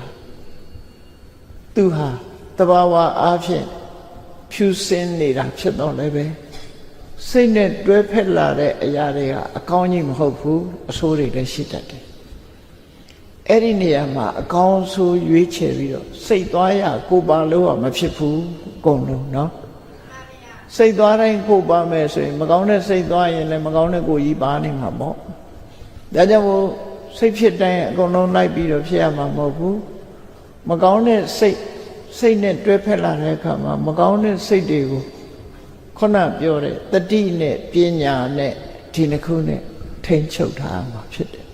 သူဟာတဘာဝအားဖြင့်ဖြူစင်းနေတာဖြစ်တော့လည်းပဲစိတ်နဲ့တွဲဖက်လာတဲ့အရာတွေကအကောင်းကြီးမဟုတ်ဘူးအဆိုးတွေလည်းရှိတတ်တယ်အဲ့ဒီနေရာမှာအကောင်းဆိုးရွေးချယ်ပြီးတော့စိတ်သွားရကိုပါလို့မဖြစ်ဘူးအကုန်လုံးနော်စိတ်သွားတိုင်းကိုပါမယ်ဆိုရင်မကောင်းတဲ့စိတ်သွားရင်လည်းမကောင်းတဲ့ကိုကြီးပါနေမှာပေါ့ ဒါကြောင့်မို့စိတ်ဖြစ်တိုင်းအကုန်လုံးလိုက်ပြီးတော့ဖြစ်ရမှာမဟုတ်ဘူးမကောင်းတဲ့စိတ်နဲ့တွဲဖက်လာတဲ့အခါမှာမကောင်းတဲ့စိတ်တွေကိုခုနပြောတဲ့တတိနဲ့ပညာနဲ့ဒီနှစ်ခုနဲ့ထိန်းချုပ်ထားမှာဖြစ်တယ်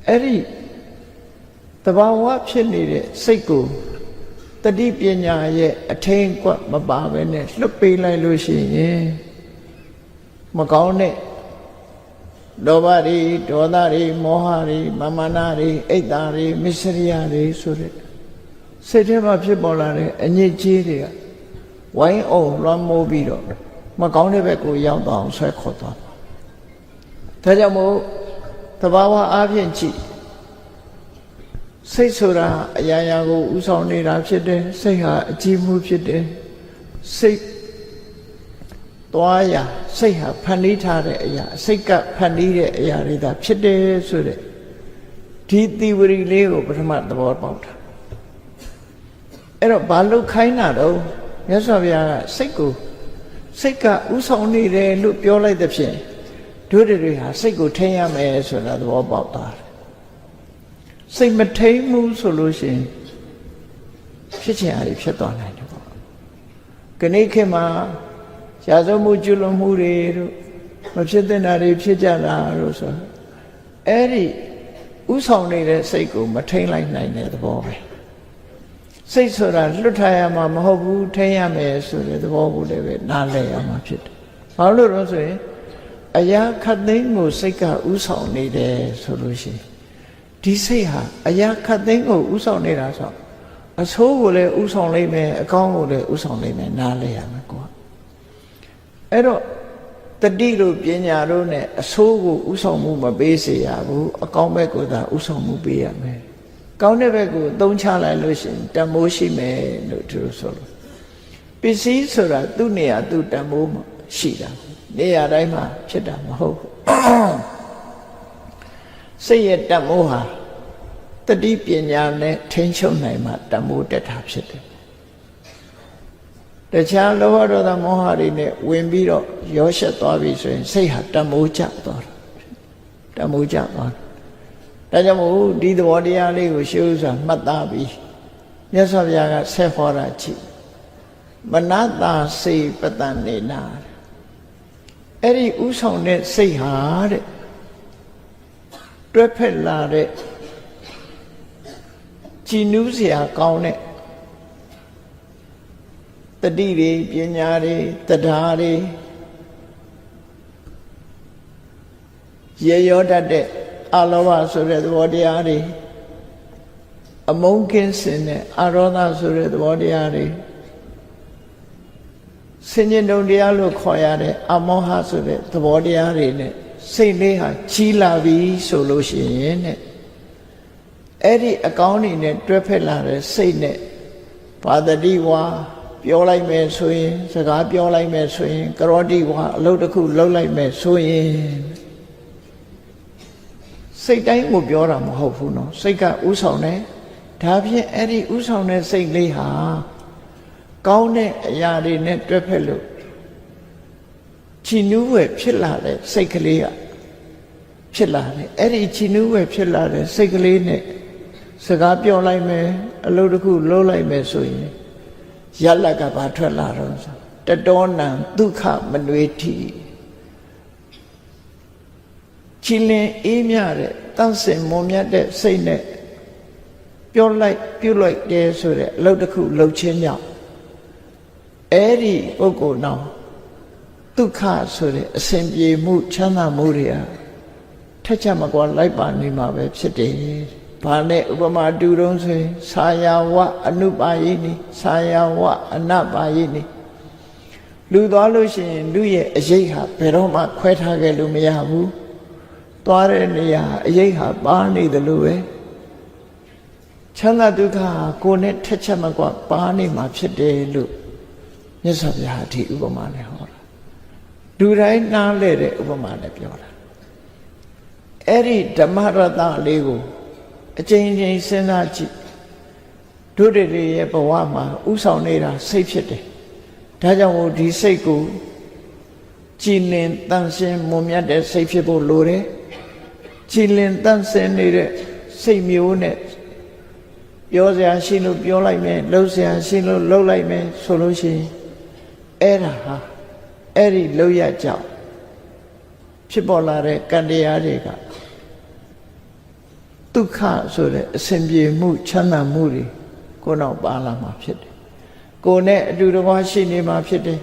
အဲ့ဒီတဘာဝဖြစ်နေတဲ့စိတ်ကိုတတိပညာရဲ့အထိန်ကွက်မပါဘဲနဲ့လွတ်ပေးလိုက်လို့ရှိရင်မကောင်းတဲ့လောဘတွေဒေါသတွေမောဟတွေမာနတွေအိတ်တာတွေမစ္စရိယတွေဆိုတဲ့စိတ်ထဲမှာဖြစ်ပေါ်လာတဲ့အညစ်အကြေးတွေကဝိုင်းအောင်လွှမ်းမိုးပြီးတော့မကောင်းတဲ့ဘက်ကိုရောက်တော့ဆွဲခေါ်သွားတာဒါကြောင့်မို့သဘာဝအားဖြင့်ကြည့်စိတ်ဆိုတာအရာရာကိုဥဆောင်နေတာဖြစ်တယ်စိတ်ဟာအကြည့်မှုဖြစ်တယ်စိတ်သွားရာစိတ်ဟာဖန်တီးထားတဲ့အရာစိတ်ကဖန်တီးတဲ့အရာတွေဒါဖြစ်တယ်ဆိုတဲ့ဒီသီဝရီလေးကိုပထမသဘောပေါက်တာအဲ့တော့ဘာလို့ခိုင်းတာတော့မြတ်စွာဘုရားကစိတ်ကဥဆောင်နေတယ်လို့ပြောလိုက်တဲ့ဖြင့်တို့တွေဟာစိတ်ကိုထိန်းရမယ်ဆိုတာသဘောပေါက်တာစိတ်မထိန်းမှုဆိုလို့ရှိရင်ဖြစ်ချင်အားဖြစ်သွားနိုင်တယ်ပေါ့ခဏခေတ်မှာရာဇဝမှုကျွလွန်မှုတွေတို့မဖြစ်တဲ့နာတွေဖြစ်ကြတာတို့ဆိုအဲ့ဒီဥဆောင်နေတဲ့စိတ်ကိုမထိန်းလိုက်နိုင်တဲ့သဘောပဲစိတ်ဆိုတာလွတ်ထားရမှာမဟုတ်ဘူးထိန်းရမယ်ဆိုတဲ့သဘောကိုလည်းပဲနားလည်ရမှာဖြစ်တယ်ဘာလို့လဲဆိုရင်အရာခတ်သိမ်းကိုစိတ်ကဥဆောင်နေတယ်ဆိုလို့ရှိရင်ဒီစိတ်ဟာအရာခတ်သိမ်းကိုဥဆောင်နေတာဆိုအဆိုးကိုလည်းဥဆောင်လိုက်မယ်အကောင်းကိုလည်းဥဆောင်လိုက်မယ်နားလည်ရမယ်ကွာအဲ့တော့တတိတို့ပညာတို့နဲ့အဆိုးကိုဥဆောင်မှုမပေးစေရဘူးအကောင်းဘက်ကိုသာဥဆောင်မှုပေးရမယ်ကောင်းတဲ့ဘက်ကိုအသုံးချလိုက်လို့ရှိရင်တန်ဖိုးရှိမယ်လို့သူတို့ဆိုလို့ပစ္စည်းဆိုတာသူ့နေရာသူ့တန်ဖိုးရှိတာနေရာတိုင်းမှာဖြစ်တာမဟုတ်ဘူးစိတ်ရဲ့တန်ဖိုးဟာတတိပညာနဲ့ထိန်းချုပ်နိုင်မှတန်ဖိုးတက်တာဖြစ်တယ်တခြားလောဘဒေါသမောဟတွေနဲ့ဝင်ပြီးတော့ရောရှက်သွားပြီဆိုရင်စိတ်ဟာတန်ဖိုးကျသွားတာတန်ဖိုးကျသွားဒါကြောင့်မို့ဒီသဘောတရားလေးကိုရှုစွာမှတ်သားပြီးမြတ်စွာဘုရားကဆက်ဟောတာကြည့်မနတာစေပတန်နေနာအဲ့ဒီဥဆောင်တဲ့စိတ်ဟာတဲ့တွဲဖက်လာတဲ့ကြည်နူးစရာကောင်းတဲ့တတိတွေပညာတွေတရားတွေရေရောတတ်တဲ့အလောဘဆိုတဲ့သဘောတရားတွေအမုန်းကင်းစင်တဲ့အာရောသဆိုတဲ့သဘောတရားတွေစဉ္ညတုံတရားလို့ခေါ်ရတဲ့အမောဟဆိုတဲ့သဘောတရားတွေနဲ့စိတ်လေးဟာကြီးလာပြီဆိုလို့ရှိရင်တဲ့အဲ့ဒီအကောင်းတွေနဲ့တွဲဖက်လာတဲ့စိတ်နဲ့ဘာတတိဝါပြောလိုက်မယ်ဆိုရင်စကားပြောလိုက်မယ်ဆိုရင်ကရောတိဝါအလုပ်တစ်ခုလုပ်လိုက်မယ်ဆိုရင်စိတ်တိုင်းကိုပြောတာမဟုတ်ဘူးနော်စိတ်ကဥဆောင်တယ်ဒါဖြင့်အဲ့ဒီဥဆောင်တဲ့စိတ်လေးဟာကောင်းတဲ့အရာတွေနဲ့တွဲဖက်လို့ချီနူးဝဲဖြစ်လာတဲ့စိတ်ကလေးကဖြစ်လာတယ်အဲ့ဒီချီနူးဝဲဖြစ်လာတဲ့စိတ်ကလေးနဲ့စကားပြောလိုက်မယ်အလုပ်တစ်ခုလုပ်လိုက်မယ်ဆိုရင်ရလကဘာထွက်လာတော့တတောနံဒုက္ခမနွေတိချီလင်အေးမြတဲ့တန့်စင်မွန်မြတ်တဲ့စိတ်နဲ့ပြောလိုက်ပြုလိုက်တယ်ဆိုတဲ့အလုပ်တစ်ခုလုပ်ခြင်းကြောင့်အဲ့ဒီပုဂ္ဂိုလ်နောက်ဒုက္ခဆိုတဲ့အစဉ်ပြေမှုချမ်းသာမှုတွေဟာထက်ချက်မကွာလိုက်ပါနေမှာပဲဖြစ်တယ်။ဘာနဲ့ဥပမာတူတုံးဆိုရင်ဆာယဝအနုပါယိနိဆာယဝအနပါယိနိလူသွားလို့ရှိရင်လူရဲ့အရေးဟာဘယ်တော့မှခွဲထားခဲ့လို့မရဘူး။သွားတဲ့နေရာအရေးဟာပါနေတယ်လို့ပဲချမ်းသာဒုက္ခဟာကိုယ်နဲ့ထက်ချက်မကွာပါနေမှာဖြစ်တယ်လို့မြတ်စွာဘုရားဒီဥပမာနဲ့ဟောတာလူတိုင်းနားလဲတဲ့ဥပမာနဲ့ပြောတာအဲ့ဒီဓမ္မရတလေးကိုအကျဉ်းချင်းစဉ်းစားကြည့်တို့တွေရဲ့ဘဝမှာဥဆောင်နေတာစိတ်ဖြစ်တယ်ဒါကြောင့်မို့ဒီစိတ်ကိုကြည်လင်တန်ရှင်းမွန်မြတ်တဲ့စိတ်ဖြစ်ဖို့လိုတယ် ကြည်လင်တန့်စင်နေတဲ့စိတ်မျိုးနဲ့ပြောစရာရှိလို့ပြောလိုက်မယ်လှုပ်စရာရှိလို့လှုပ်လိုက်မယ်ဆိုလို့ရှိရင်အဲ့ဒါဟာအဲ့ဒီလှုပ်ရကြောင်းဖြစ်ပေါ်လာတဲ့ကံတရားတွေကဒုက္ခဆိုတဲ့အစဉ်ပြေမှုချမ်းသာမှုတွေကိုနောက်ပါလာမှာဖြစ်တယ်ကိုယ်နဲ့အတူတကွရှိနေမှာဖြစ်တယ်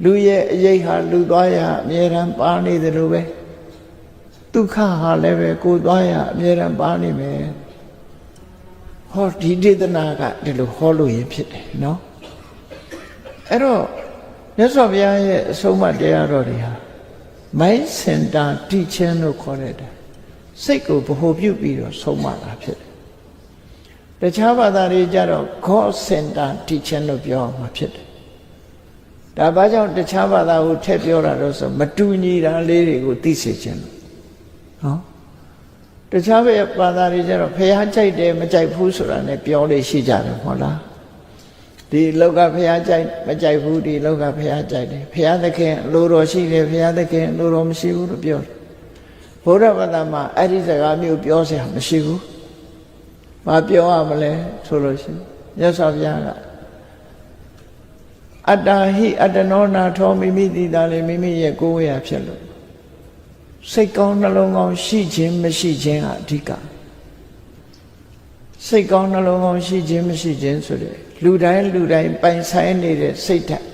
လူရဲ့အရေးဟာလူသွားရအမြဲတမ်းပါနေတယ်လို့ပဲဒုက္ခဟာလည်းပဲကိုယ်သွားရအမြဲတမ်းပါနေမယ်ဟောဒီဒေသနာကဒီလိုဟောလို့ရင်ဖြစ်တယ်နော်အဲ့တော့မြတ်စွာဘုရားရဲ့အဆုံးအမတရားတော်တွေဟာမိုင်းစင်တာတိချင်းလို့ခေါ်တဲ့စိတ်ကိုဗဟိုပြုပြီးတော့ဆုံးမတာဖြစ်တယ်တခြားဘာသာတွေကြတော့ God Center Teaching လို့ပြောမှာဖြစ်တယ်ဒါဘာကြောင့်တခြားဘာသာကိုထည့်ပြောတာတော့ဆိုမတူညီတာလေးတွေကိုသိစေခြင်းလို့နော်တခြားဘာသာတွေကြတော့ဖះကြိုက်တယ်မကြိုက်ဘူးဆိုတာ ਨੇ ပြောလို့ရှိကြတယ်ဟုတ်လားဒီလောကဖះကြိုက်မကြိုက်ဘူးဒီလောကဖះကြိုက်တယ်ဖះသခင်အလိုတော်ရှိတယ်ဖះသခင်အလိုတော်မရှိဘူးလို့ပြောတယ်ဘုရားဘာသာမှာအဲ့ဒီစကားမျိုးပြောစရာမရှိဘူးမပြောရမလဲဆိုလို့ရှိရင်မြတ်စွာဘုရားကအတ္တဟိအတ္တနောနာထောမိမိတိတာလေမိမိရဲ့ကိုယ်ဝေယဖြစ်လို့စိတ်ကောင်းနှလုံးကောင်းရှိခြင်းမရှိခြင်းဟာအဓိကစိတ်ကောင်းနှလုံးကောင်းရှိခြင်းမရှိခြင်းဆိုတဲ့လူတိုင်းပိုင်ဆိုင်နေတဲ့စိတ်ဓာတ်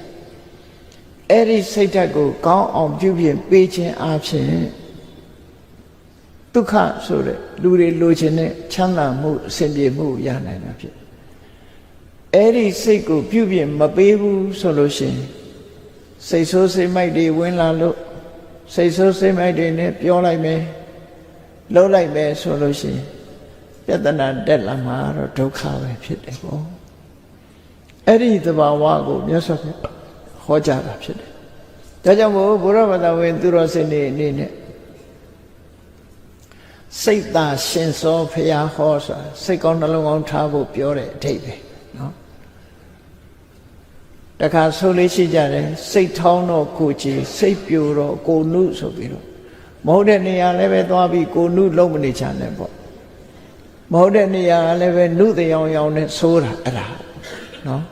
အဲ့ဒီစိတ်ဓာတ်ကိုကောင်းအောင်ပြုပြင်ပေးခြင်းအပြင်ဒုက္ခဆိုတဲ့လူတွေလိုချင်တဲ့ချမ်းသာမှုအစဉ်ပြေမှုရနိုင်တာဖြစ်အဲ့ဒီစိတ်ကိုပြုပြင်မပေးဘူးဆိုလို့ရှိရင်စိတ်ဆိုးစိတ်မိုက်တွေဝင်လာလို့စိတ်ဆိုးစိတ်မိုက်တွေနဲ့ပြောလိုက်မယ်လှုပ်လိုက်မယ်ဆိုလို့ရှိရင်ပြဿနာတက်လာမှာတော့ဒုက္ခပဲဖြစ်တယ်ပေါ့အဲ့ဒီသဘာဝကိုမြတ်စွာဘုရားဟောကြားတာဖြစ်တယ်ဒါကြောင့်မို့ဘုရားဘာသာဝင်သူတော်စင်တွေအနေနဲ့စိတ်သာရှင်စောဖရာဟောဆိုတာစိတ်ကောင်းနှလုံးကောင်းထားဖို့ပြောတဲ့အဓိပ္ပာယ်နော်တခါဆိုလေးရှိကြတယ်စိတ်ထောင်းတော့ကိုကြည်စိတ်ပြိုတော့ကိုနုဆိုပြီးတော့မဟုတ်တဲ့နေရာလည်းပဲသွားပြီးကိုနုလုံးမနေချင်နဲ့ပေါ့မဟုတ်တဲ့နေရာလည်းပဲနုတရားရောင်နဲ့ဆိုးတာအဲ့ဒါနော်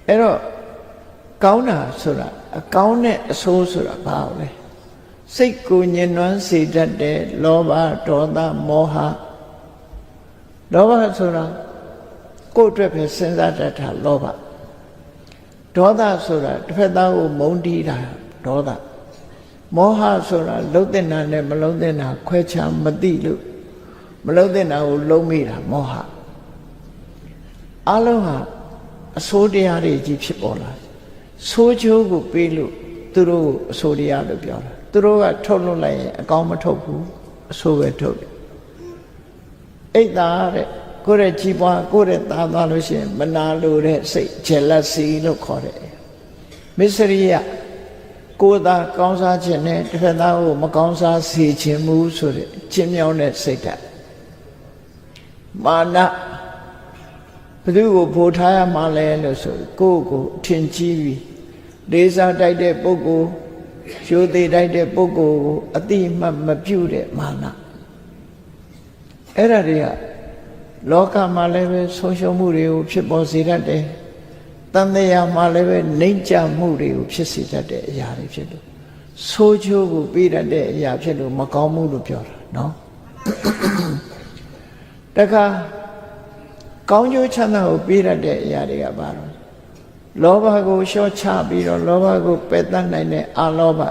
အဲ့တော့ကောင်းတာဆိုတာအကောင်းနဲ့အဆိုးဆိုတာဘာလဲစိတ်ကိုညှဉ်းနှွမ်းစေတတ်တဲ့လောဘဒေါသမောဟလောဘဆိုတာကိုယ့်အတွက်ပဲစဉ်းစားတတ်တာလောဘဒေါသဆိုတာတစ်ဖက်သားကိုမုန်းတီးတာဒေါသမောဟဆိုတာလှုပ်တဲ့နာနဲ့မလှုပ်တဲ့နာခွဲခြားမသိလို့မလှုပ်တဲ့နာကိုလုံးမိတာမောဟအလုံးဟာအဆိုးတရားတွေကြီးဖြစ်ပေါ်လာဆိုးချိုးကိုပေးလို့သူတို့ကိုအဆိုးတရားလို့ပြောတာသူတို့ကထုတ်လွတ်လိုက်ရင်အကောင်းမထုတ်ဘူးအဆိုးပဲထုတ်တယ်အိတ်သာတဲ့ကိုယ့်ရဲ့ကြီးပွားကိုယ့်ရဲ့သားသွားလို့ရှိရင်မနာလိုတဲ့စိတ် jealousy လို့ခေါ်တယ်မစ္စရိယကိုယ်သာကောင်းစားခြင်းနဲ့တစ်ဖက်သားကိုမကောင်းစားစေခြင်းမူဆိုတဲ့ချင်းမြောင်းတဲ့စိတ်ဓာတ်မာနဘယ်သူကိုဖို့ထားရမှာလဲလို့ဆိုကိုယ့်ကိုအထင်ကြီးပြီးလေးစားတိုက်တဲ့ပုဂ္ဂိုလ်ရိုသေတိုက်တဲ့ပုဂ္ဂိုလ်ကိုအတိအမှတ်မပြုတဲ့မာနအဲ့ဒါတွေကလောကမှာလည်းပဲဆုံးရှုံးမှုတွေကိုဖြစ်ပေါ်စေတတ်တယ်တန်တရားမှာလည်းပဲနှိမ့်ချမှုတွေကိုဖြစ်စေတတ်တဲ့အရာတွေဖြစ်လို့ဆိုးချိုးကိုပေးတတ်တဲ့အရာဖြစ်လို့မကောင်းမှုလို့ပြောတာနော်တခါကောင်းကျိုးချမ်းသာကိုပေးတတ်တဲ့အရာတွေကဘာလို့လောဘကိုလျှော့ချပြီးတော့လောဘကိုပယ်တတ်နိုင်တဲ့အလောဘ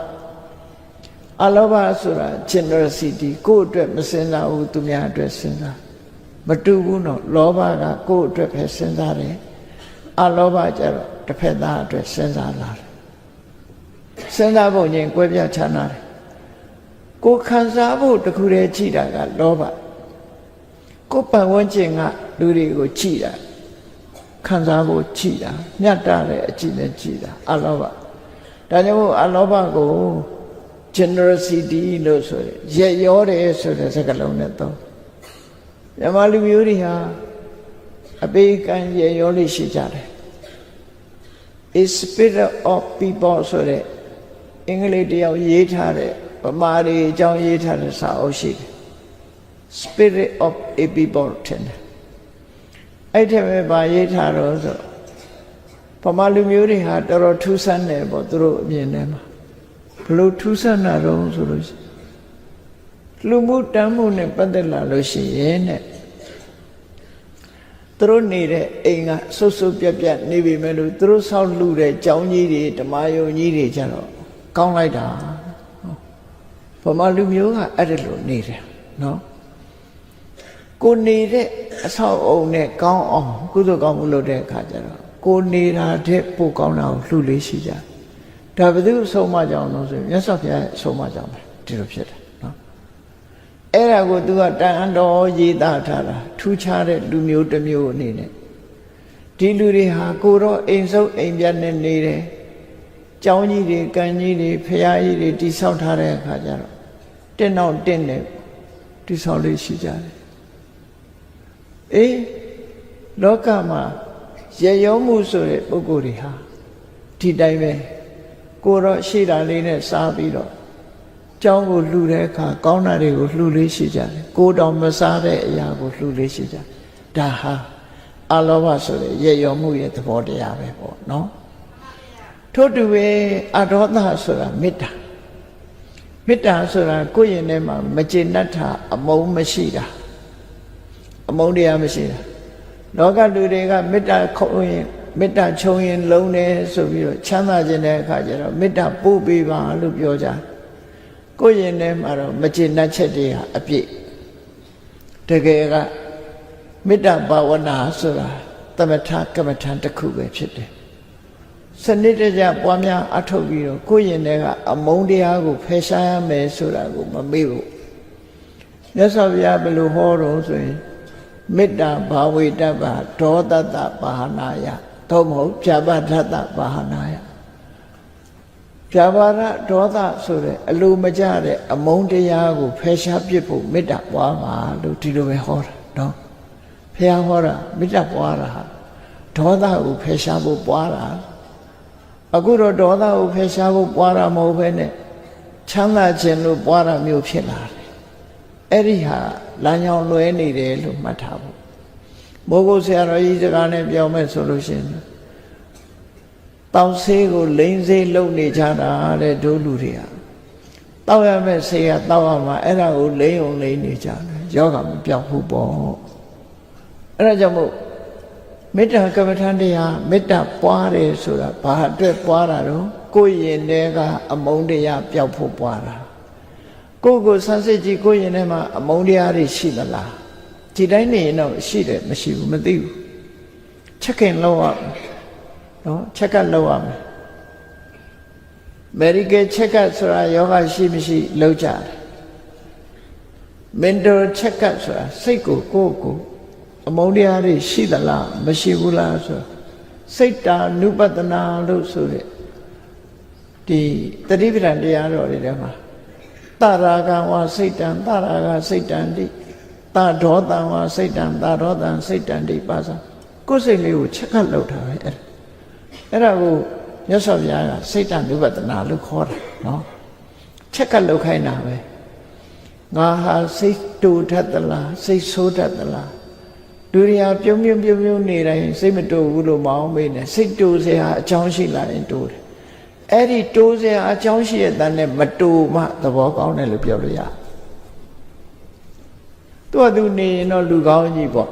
ဆိုတာ generosity ကိုယ့်အတွက်မစင်စားဘူးသူများအတွက်စဉ်းစားမတူဘူးနော်လောဘကကိုယ့်အတွက်ပဲစဉ်းစားတယ်အလောဘကျတော့တစ်ဖက်သားအတွက်စဉ်းစားလာတယ်စဉ်းစားဖို့ချင်းကွဲပြားခြားနာတယ်ကိုယ်ခံစားဖို့တခုတည်းကြည့်တာကလောဘကိုယ်ပတ်ဝန်းကျင်ကလူတွေကိုကြည့်တာခံစားဖို့ကြည့်တာမြတ်တာတဲ့အကြည့်နဲ့ကြည့်တာအလောဘဒါကြောင့်မို့အလောဘကို generosity လို့ဆိုရရက်ရောတယ်ဆိုတဲ့စကားလုံးနဲ့သုံးမြန်မာလူမျိုးတွေဟာအပေးကံရက်ရောလေးရှိကြတယ် A spirit of people ဆိုတဲ့အင်္ဂလိပ်တယောက်ရေးထားတဲ့ ဗမာတွေအကြောင်းရေးထားတဲ့စာအုပ်ရှိတယ် Spirit of a People တဲ့အဲ့ထက်ပဲဗာရေးထားတော့ဆိုဗမာလူမျိုးတွေဟာတော်တော်ထူးဆန်းတယ်ပေါ့သူတို့အမြင်ထဲမှာဘလို့ထူးဆန်းတာတော့ဆိုလို့လူမှုတမ်းမှုနဲ့ပတ်သက်လာလို့ရှိရင်တဲ့သူတို့နေတဲ့အိမ်ကဆွတ်ဆွတ်ပြက်ပြက်နေပြီမဲ့လို့သူတို့ဆောက်လူတဲ့ကျောင်းကြီးတွေဓမ္မယုံကြီးတွေကြတော့ကောင်းလိုက်တာဗမာလူမျိုးကအဲ့ဒါလိုနေတယ်နော်ကိုနေတဲ့အဆောက်အုံနဲ့ကောင်းအောင်ကုသိုလ်ကောင်းမှုလုပ်တဲ့အခါကျတော့ကိုနေတာတဲ့ပိုကောင်းတာကိုလှူလေးရှိကြဒါဘယ်သူအဆုံးမကြောင်လို့ဆိုရင်မြတ်စွာဘုရားအဆုံးမကြောင်ပဲဒီလိုဖြစ်တယ်နော်အဲ့ဒါကိုသူကတန်အံတော်ရေးသားထားတာထူးခြားတဲ့လူမျိုးတစ်မျိုးအနေနဲ့ဒီလူတွေဟာကိုတော့အိမ်စုပ်အိမ်ပြတ်နဲ့နေတယ်ကျောင်းကြီးတွေကံကြီးတွေဖရာကြီးတွေတိဆောက်ထားတဲ့အခါကျတော့တင်းတော့တင်းတယ်တိဆောက်လေးရှိကြတယ်အေးလောကမှာရရောမှုဆိုတဲ့ပုဂ္ဂိုလ်တွေဟာဒီတိုင်းပဲကိုတော့ရှိတာလေးနဲ့စားပြီးတော့ကျောင်းကိုလှူတဲ့အခါကောင်းတာတွေကိုလှူလေးရှိကြတယ်ကိုတော်မစားတဲ့အရာကိုလှူလေးရှိကြဒါဟာအလောဘဆိုတဲ့ရရောမှုရဲ့သဘောတရားပဲပေါ့နော်ထို့တူပဲအဒေါသဆိုတာမေတ္တာမေတ္တာဆိုတာကိုယ့်ရင်ထဲမှာမကျေနပ်တာအမုန်းမရှိတာအမုန်းတရားမရှိတာလောကလူတွေကမေတ္တာခုံရင်မေတ္တာခြုံရင်လုံးတယ်ဆိုပြီးတော့ချမ်းသာခြင်းတဲ့အခါကျတော့မေတ္တာပို့ပေးပါလို့ပြောကြကိုယ့်ရင်ထဲမှာတော့မကျေနပ်ချက်တွေဟာအပြည့်တကယ်ကမေတ္တာဘာဝနာဆိုတာသမထကမ္မထံတစ်ခုပဲဖြစ်တယ်စနစ်တကျပွားများအထောက်ပြီးတော့ကိုယ့်ရင်ထဲကအမုန်းတရားကိုဖယ်ရှားရမယ်ဆိုတာကိုမမေ့ဘူးမြတ်စွာဘုရားဘယ်လိုဟောတော့ဆိုရင်မေတ္တာဘာဝေတ္တပါဒေါသတ္တပါဟနာယသို့မဟုတ်ဖြာပါဒတ္တပါဟနာယဖြာပါဒဒေါသဆိုတဲ့အလိုမကျတဲ့အမုန်းတရားကိုဖယ်ရှားပစ်ဖို့မေတ္တာပွားပါလို့ဒီလိုပဲဟောတာနော်ဘုရားဟောတာမေတ္တာပွားတာဒေါသကိုဖယ်ရှားဖို့ပွားတာအခုတော့ဒေါသကိုဖယ်ရှားဖို့ပွားတာမဟုတ်ဘဲနဲ့ချမ်းသာခြင်းလို့ပွားတာမျိုးဖြစ်လာတယ်အဲ့ဒီဟာလမ်းကြောင်းလွဲနေတယ်လို့မှတ်ထားဖို့မိုးကုတ်ဆရာတော်ကြီးစကားနဲ့ပြောမယ်ဆိုလို့ရှိရင်တောင်ဆေးကိုလိန်ဆေးလုံနေကြတာတဲ့ဒုလူတွေကတောက်ရမယ့်ဆေးကတောက်ရမှာအဲ့ဒါကိုလိန်အောင်လိန်နေကြတယ်ယောဂမပြောက်ဘူးပေါ့အဲ့ဒါကြောင့်မို့မေတ္တာကမ္မထံတရားမေတ္တာပွားတယ်ဆိုတာဘာအတွက်ပွားတာတော့ကိုယ်ရင်ထဲကအမုန်းတရားပျောက်ဖို့ပွားတာကိုယ်ကိုဆန်းစစ်ကြည့်ကိုယ်ရင်ထဲမှာအမုန်းတရားတွေရှိသလားဒီတိုင်းနေရင်တော့ရှိတယ်မရှိဘူးမသိဘူးချက်ခင်လောက်ရနော်ချက်ကလောက်ရမယ်medical check up ဆိုတာယောဂရှိမရှိလောက်ကြတယ် mental check up ဆိုတာစိတ်ကိုကိုယ်အမုန်းတရားတွေရှိသလားမရှိဘူးလားဆိုစိတ်တာနုပတနာလို့ဆိုတဲ့ဒီတတိပဌာန်တရားတော်တွေထဲမှာတရာဂဝါစိတ်တံတရာဂစိတ်တံတိတဒေါသံဝါစိတ်တံတဒေါသံစိတ်တံတိပါစာကိုယ်စိတ်လေးကိုချက်ကပ်လောက်တာပဲအဲ့ဒါကိုမြတ်စွာဘုရားကစိတ်တံနုပတနာလို့ခေါ်တာနော်ချက်ကပ်လောက်ခိုင်းတာပဲငါဟာစိတ်တူတတ်သလားစိတ်ဆိုးတတ်သလားလူတွေဟာပြုံးနေတိုင်းစိတ်မတူဘူးလို့မအောင်မေးနဲ့စိတ်တူစရာအကြောင်းရှိလာရင်တူတယ်အဲ့ဒီတိုးစရာအကြောင်းရှိရတဲ့နဲ့မတူမှသဘောကောင်းတယ်လို့ပြောလို့ရသူနေရင်တော့လူကောင်းကြီးပေါ့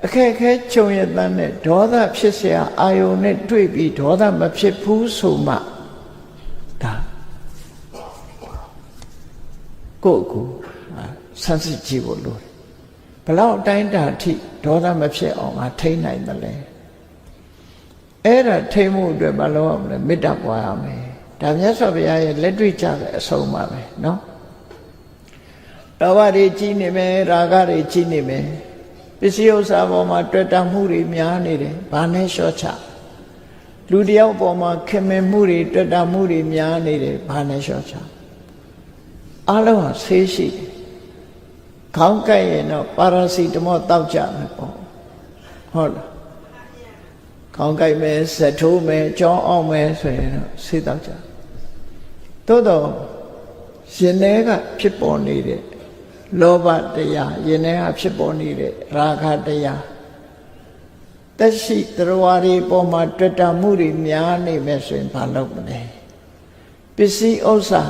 အခက်ခဲခြုံရတဲ့နဲ့ဒေါသဖြစ်เสียအာယုန်နဲ့တွေ့ပြီးဒေါသမဖြစ်ဘူးဆိုမှဒါကိုဆန်းစစ်ကြည့်ဖို့လိုတယ်ဘလောက်အတိုင်းတာထိဒေါသမဖြစ်အောင်ငါထိန်းနိုင်တယ်လဲအဲ့ဒါထိမှုအတွက်မလုပ်ရမလဲမေတ္တာပွားရမယ်ဒါမြတ်စွာဘုရားရဲ့လက်တွေ့ကြတဲ့အဆုံးပါပဲနော်လောဘတွေကြီးနေမယ်ရာဂတွေကြီးနေမယ်ပစ္စည်းဥစ္စာပေါ်မှာတွေ့တာမှုတွေများနေတယ်ဘာနဲ့လျှော့ချလူတယောက်ပေါ်မှာခင်မင်မှုတွေတွေ့တာမှုတွေများနေတယ်ဘာနဲ့လျှော့ချအားလုံးဟာဆေးရှိတယ်ခေါင်းကိုက်ရင်တော့ပါရာစီတမောတောက်ကြမယ်ပေါ့ဟုတ်လားခေါင်းကိုက်မယ်ဇက်ထိုးမယ်ကြောင်းအောင်မယ်ဆိုရင်တော့ဆေးတောက်ကြ သို့တော့ရင်ထဲကဖြစ်ပေါ်နေတဲ့လောဘတရားရင်ထဲကဖြစ်ပေါ်နေတဲ့ရာဂတရားတက်ရှိတရားတွေပေါ်မှာတွေ့တာမှုတွေများနေမယ်ဆိုရင်ဘာလုပ်မလဲပစ္စည်းဥစ္စာ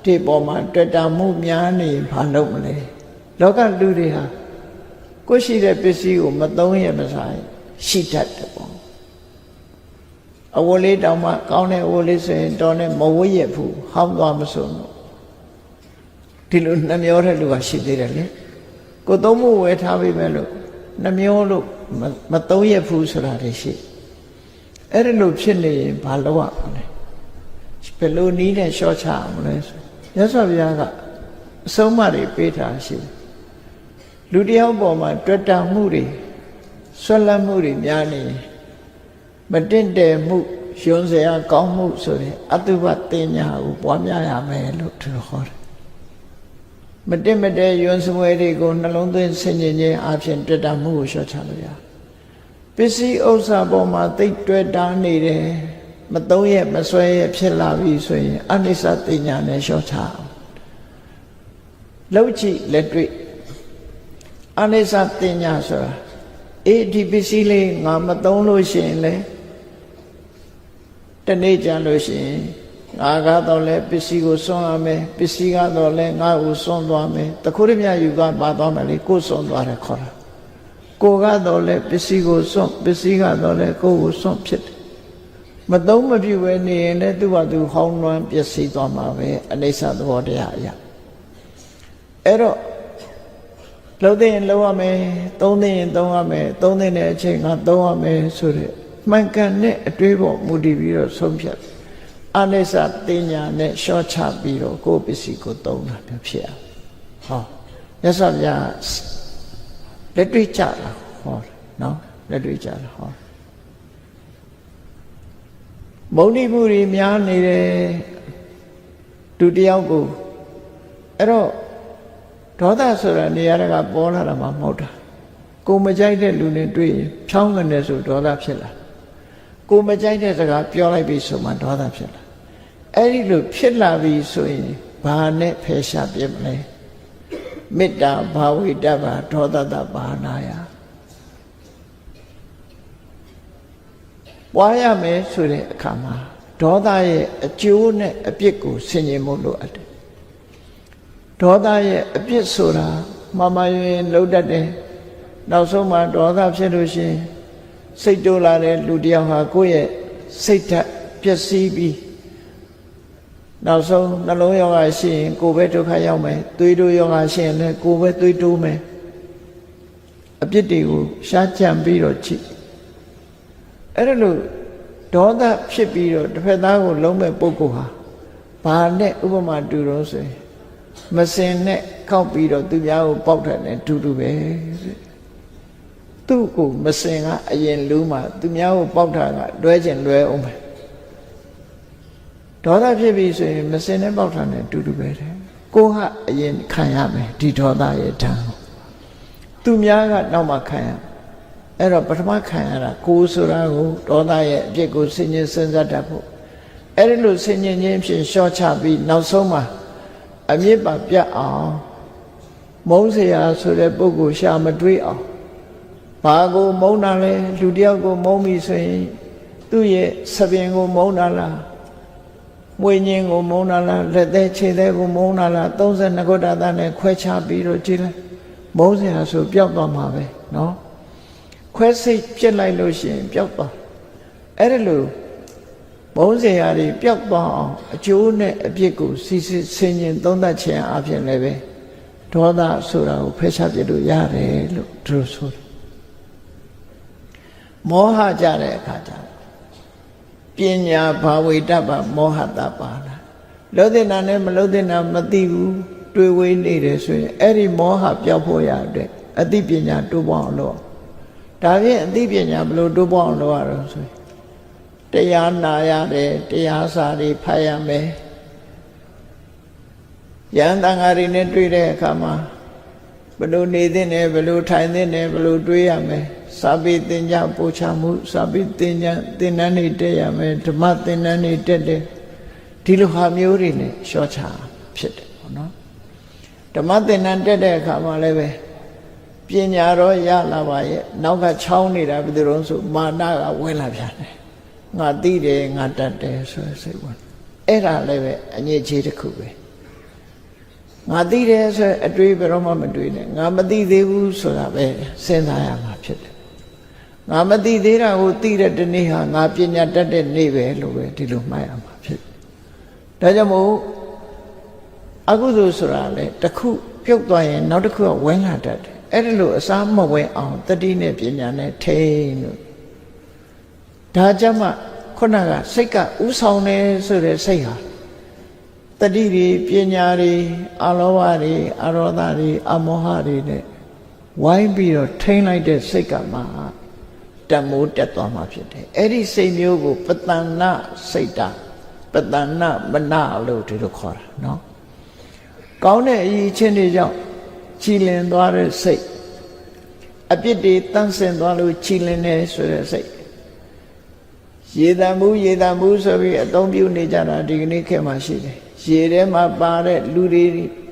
ဒီပေါ်မှာတွေ့တာမှုများနေဘာလုပ်မလဲလောကလူတွေဟာကိုရှိတဲ့ပစ္စည်းကိုမသုံးရမစားရှိတတ်တယ်ပေါ့အဝတ်လေးတောင်မှကောင်းတဲ့အဝတ်လေးဆိုရင်တော်နဲ့မဝတ်ရဘူးဟောင်းသွားမစုံတော့ဒီလိုနှမျောတဲ့လူကရှိသေးတယ်လေကိုသုံးမှုဝယ်ထားပြီမဲ့လို့နှမျောလို့မသုံးရဘူးဆိုတာတွေရှိအဲ့ဒါလို့ဖြစ်နေရင်ဘာလုပ်ရမလဲဘယ်လိုနည်းနဲ့ရှော့ချအောင်လဲဆိုမြတ်စွာဘုရားကအဆုံးအမတွေပေးထားရှိတယ်လူတယောက်ပေါ်မှာတွေ့တာမှုတွေဆွဲလန်းမှုတွေများနေမတင့်တယ်မှုယွန်းစရာကောင်းမှုဆိုရင်အတုပတင်ညာကိုပွားများရမယ်လို့သူဟောတယ်မတင့်မတဲယွန်းစပွဲတွေကိုနှလုံးသွင်းဆင်ခြင်ခြင်းအပြင်တွေ့တာမှုကိုလျှော့ချလို့ရပစ္စည်းဥစ္စာပေါ်မှာသိတွေ့တာနေတယ်မသုံးရမဆွဲရဖြစ်လာပြီဆိုရင်အနိစ္စတင်ညာနဲ့လျှော့ချအောင်လှုပ်ကြည့်လက်တွေ့အနိစ္စတင်ညာဆိုတာဒီပစ္စည်းလေးငါမသုံးလို့ရှိရင်လေတနေ့ကြလို့ရှိရင်ငါကတော့လဲပစ္စည်းကိုစွန့်ရမယ်ပစ္စည်းကတော့လဲငါ့ကိုစွန့်သွားမယ်တခုတည်းမြယူကပါသွားမယ်လေကိုယ်စွန့်သွားတယ်ခေါ်တာကိုကတော့လဲပစ္စည်းကိုစွန့်ပစ္စည်းကတော့လဲကိုယ်ကိုစွန့်ဖြစ်တယ်မသုံးမပြုပဲနေရင်လည်းသူ့ဘာသူဟောင်းနှွမ်းပျက်စီးသွားမှာပဲအနိစ္စသဘောတရားအရာအဲ့တော့လှုပ်တဲ့ရင်လှုပ်ရမယ်သုံးတဲ့ရင်သုံးရမယ်သုံးတဲ့အချိန်ကသုံးရမယ်ဆိုတဲ့မှန်ကန်တဲ့အတွေးပေါ်မူတည်ပြီးတော့ဆုံးဖြတ်အနိစ္စတင်ညာနဲ့ရှော့ချပြီးတော့ကိုယ်ပစ္စည်းကိုသုံးတာမျိုးဖြစ်ရဟောမြတ်စွာဘုရားလက်တွေ့ကြတာဟောနော်လက်တွေ့ကြတာဟောမုန်းတိမှုတွေများနေတဲ့သူတယောက်ကိုအဲ့တော့ဒေါသဆိုတာနေရာကပေါ်လာတာမှမဟုတ်တာကိုမကြိုက်တဲ့လူနဲ့တွေ့ရင်ဖြောင်းကနေဆိုဒေါသဖြစ်လာကိုမကြိုက်တဲ့စကားပြောလိုက်ပြီဆိုမှဒေါသဖြစ်လာအဲ့ဒီလိုဖြစ်လာပြီဆိုရင်ဘာနဲ့ဖယ်ရှားပြမလဲမေတ္တာဘာဝိတ္တဘာဒေါသတဘာနာယပွားရမယ်ဆိုတဲ့အခါမှာဒေါသရဲ့အကျိုးနဲ့အပြစ်ကိုဆင်ခြင်ဖို့လိုအပ်တယ်ဒေါသရဲ့အပြစ်ဆိုတာမမရင်လုံးတတ်တယ်နောက်ဆုံးမှာဒေါသဖြစ်လို့ရှိရင်စိတ်တိုးလာတဲ့လူတယောက်ဟာကိုယ့်ရဲ့စိတ်ဓာတ်ပျက်စီးပြီးနောက်ဆုံးနှလုံးရောဂါရှိရင်ကိုယ်ပဲဒုက္ခရောက်မယ်သွေးတိုးရောဂါရှိရင်လည်းကိုယ်ပဲသွေးတိုးမယ်အပြစ်တွေကိုရှားကြံပြီးတော့ကြည့်အဲ့ဒါလို့ဒေါသဖြစ်ပြီးတော့တစ်ဖက်သားကိုလုံးမဲ့ပုဂ္ဂိုလ်ဟာဘာနဲ့ဥပမာတူတော့ဆိုရင်မစင်နဲ့ခောက်ပြီးတော့သူများကိုပေါက်တယ်နဲ့တူတူပဲသူ့ကိုမစင်ကအရင်လူးမှသူများကိုပေါက်တာကလွဲကျင်လွဲအောင်ပဲဒေါသဖြစ်ပြီဆိုရင်မစင်နဲ့ပေါက်တာနဲ့တူတူပဲတဲ့ကိုကအရင်ခံရမယ်ဒီဒေါသရဲ့ဓာတ်သူများကနောက်မှခံရအဲ့တော့ပထမခံရတာကိုဆိုတာကိုဒေါသရဲ့အပြစ်ကိုဆင်ញင်စဉ်းစားတတ်ဖို့အဲ့ဒီလိုဆင်ញင်ခြင်းဖြင့်ရှော့ချပြီးနောက်ဆုံးမှာအမြစ်ပါပြတ်အောင်မုန်းเสียဆိုတဲ့ပုဂ္ဂိုလ်ရှာမတွေးအောင်ဘာကိုမုန်းတာလဲလူတယောက်ကိုမုန်းပြီဆိုရင်သူ့ရဲ့သပင်ကိုမုန်းတာလားမွေညင်းကိုမုန်းတာလားလက်သေးခြေသေးကိုမုန်းတာလား32ခုတသနဲ့ခွဲခြားပြီးတော့ကြည့်လိုက်မုန်းเสียဆိုပျောက်သွားမှာပဲနော်ခွဲစိတ်ပြစ်လိုက်လို့ရှိရင်ပျောက်သွားအဲ့ဒါလို့မုန်းเสียတွေပျောက်သွားအောင်အကျိုးနဲ့အပြစ်ကိုစီစစ်ဆင်ញင်သုံးသပ်ခြင်းအပြင်လည်းပဲဒေါသဆိုတာကိုဖယ်ရှားပြလို့ရတယ်လို့သူတို့ဆိုတယ်မောဟကြတဲ့အခါကျပညာဘာဝိတ္တပါမောဟတပါလားလုံးတဲ့နာနဲ့မလုံးတဲ့နာမသိဘူးတွေ့ဝေးနေတယ်ဆိုရင်အဲ့ဒီမောဟပျောက်ဖို့ရတဲ့အသိပညာတိုးပွားအောင်လုပ်ဒါဖြင့်အသိပညာဘယ်လိုတိုးပွားအောင်လုပ်ရတော့ဆိုရင်တရားနာရတယ်တရားစာတွေဖတ်ရမယ်ယန္တန်ဃာတွေနဲ့တွေ့တဲ့အခါမှာဘယ်လိုနေသင့်တယ်ဘယ်လိုထိုင်သင့်တယ်ဘယ်လိုတွေးရမယ်စာပေသင်ကြားပို့ချမှုစာပေသင်ကြားသင်တန်းတွေတက်ရမယ်ဓမ္မသင်တန်းတွေတက်တယ် ဒီလိုဟာမျိုးတွေနဲ့လျှော့ချဖြစ်တယ်ပေါ့နော်ဓမ္မသင်္นานတက်တဲ့အခါမှာလည်းပဲပညာတော့ရလာပါရဲ့နောက်ကချောင်းနေတာဘယ်သူလုံးဆိုမာနကဝင်လာပြန်တယ်ငါသိတယ်ငါတတ်တယ်ဆိုစိတ်ဝင်အဲ့ဒါလည်းပဲအညစ်အကြေးတစ်ခုပဲငါသိတယ်ဆိုအတွေးဘယ်တော့မှမတွေးနဲ့ငါမသိသေးဘူးဆိုတာပဲစဉ်းစားရမှာဖြစ်တယ်ငါမသိသေးတာကိုသိတဲ့ဒီနေ့ဟာငါပညာတတ်တဲ့နေ့ပဲလို့ပဲဒီလိုမှတ်ရမှာဖြစ်တယ်ဒါကြောင့်မို့အကုသိုလ်ဆိုတာလေတစ်ခုပြုတ်သွားရင်နောက်တစ်ခုကဝင်လာတတ်တယ်အဲ့ဒါလို့အစားမဝင်အောင်တတိနဲ့ပညာနဲ့ထိန်းလို့ဒါကြမှာခုနကစိတ်ကဥဆောင်နေဆိုတဲ့စိတ်ဟာတတိတွေပညာတွေအလောဘတွေအရောဓတွေအမောဟတွေနဲ့ဝိုင်းပြီးတော့ထိန်းလိုက်တဲ့စိတ်ကမှတမိုးတက်သွားမှာဖြစ်တယ်အဲ့ဒီစိတ်မျိုးကိုပတဏစိတ်တာပတဏမနလို့ဒီလိုခေါ်တာနော်ကောင်းတဲ့အရေးချင်းတွေကြောင့်ကြည်လင်သွားတဲ့စိတ်အပြစ်တွေတန့်စင်သွားလို့ကြည်လင်နေဆိုတဲ့စိတ်ရေတံမှုဆိုပြီးအသုံးပြုနေကြတာဒီကနေ့ခေတ်မှာရှိတယ်ရေထဲမှာပါတဲ့လူတွေ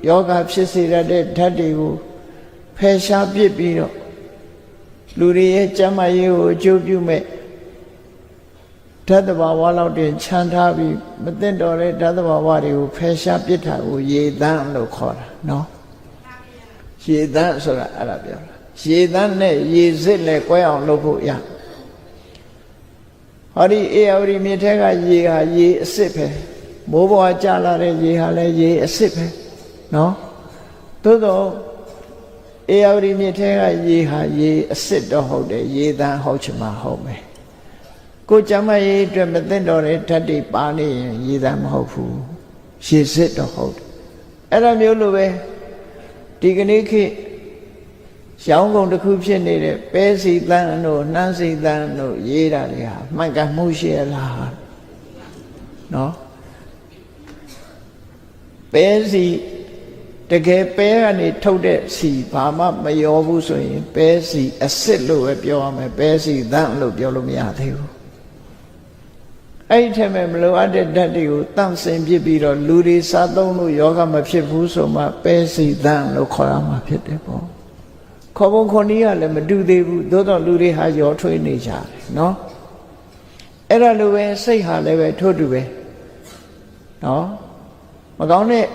ယောဂဖြစ်စေတတ်တဲ့ဓာတ်တွေကိုဖယ်ရှားပစ်ပြီးတော့လူတွေရဲ့ကျန်းမာရေးကိုအကျိုးပြုမဲ့ဓာတ်တဘာဝလောက်တင်ခြံထားပြီးမသိတော်တဲ့ဓာတ်တဘာဝတွေကိုဖယ်ရှားပစ်တာကိုရေတန်းလို့ခေါ်တာနော်ရေတန်းဆိုတာအဲ့ဒါပြောတာရေတန်းနဲ့ရေစစ်လည်း꿰အောင်လုပ်ဖို့ရဟောဒီအေယဝတီမြစ်ထဲကရေဟာရေအစစ်ပဲမိုးပေါ်ကကျလာတဲ့ရေဟာလည်းရေအစစ်ပဲနော်သို့တော့အေယဝတီမြစ်ထဲကရေဟာရေအစစ်တော့ဟုတ်တယ်ရေတန်းဟုတ်ချင်မှဟုတ်မယ်ကိုကျမ်းမရေးအတွက်မသိတော့တဲ့ဓာတ်တွေပါနေရင်ရေတန်းမဟုတ်ဘူးရေစစ်တော့ဟုတ်တယ်အဲ့ဒါမျိုးလိုပဲဒီကနေ့ခေတ်ရောင်းကုန်တစ်ခုဖြစ်နေတဲ့ပဲစီတန်းတို့နှမ်းစီတန်းတို့ရေးတာတွေဟာမှန်ကန်မှုရှိရလားနော်ပဲစီတကယ်ပဲကနေထုတ်တဲ့စီဘာမှမရောဘူးဆိုရင်ပဲစီအစ်စ်လို့ပဲပြောရမယ်ပဲစီတန်းလို့ပြောလို့မရသေးဘူးအဲ့ဒီထက်မဲ့မလိုအပ်တဲ့ဓာတ်တွေကိုတန့်စင်ပြစ်ပြီးတော့လူတွေစားသုံးလို့ယောဂမဖြစ်ဘူးဆိုမှပဲစီတန်းလို့ခေါ်ရမှာဖြစ်တယ်ပေါ့ခေါ်ပုံခေါ်နည်းကလည်းမတူသေးဘူးသို့တော့လူတွေဟာရောထွေးနေကြတယ်နော်အဲ့ဒါလိုပဲစိတ်ဟာလည်းပဲထို့တူပဲနော်မကောင်းတဲ့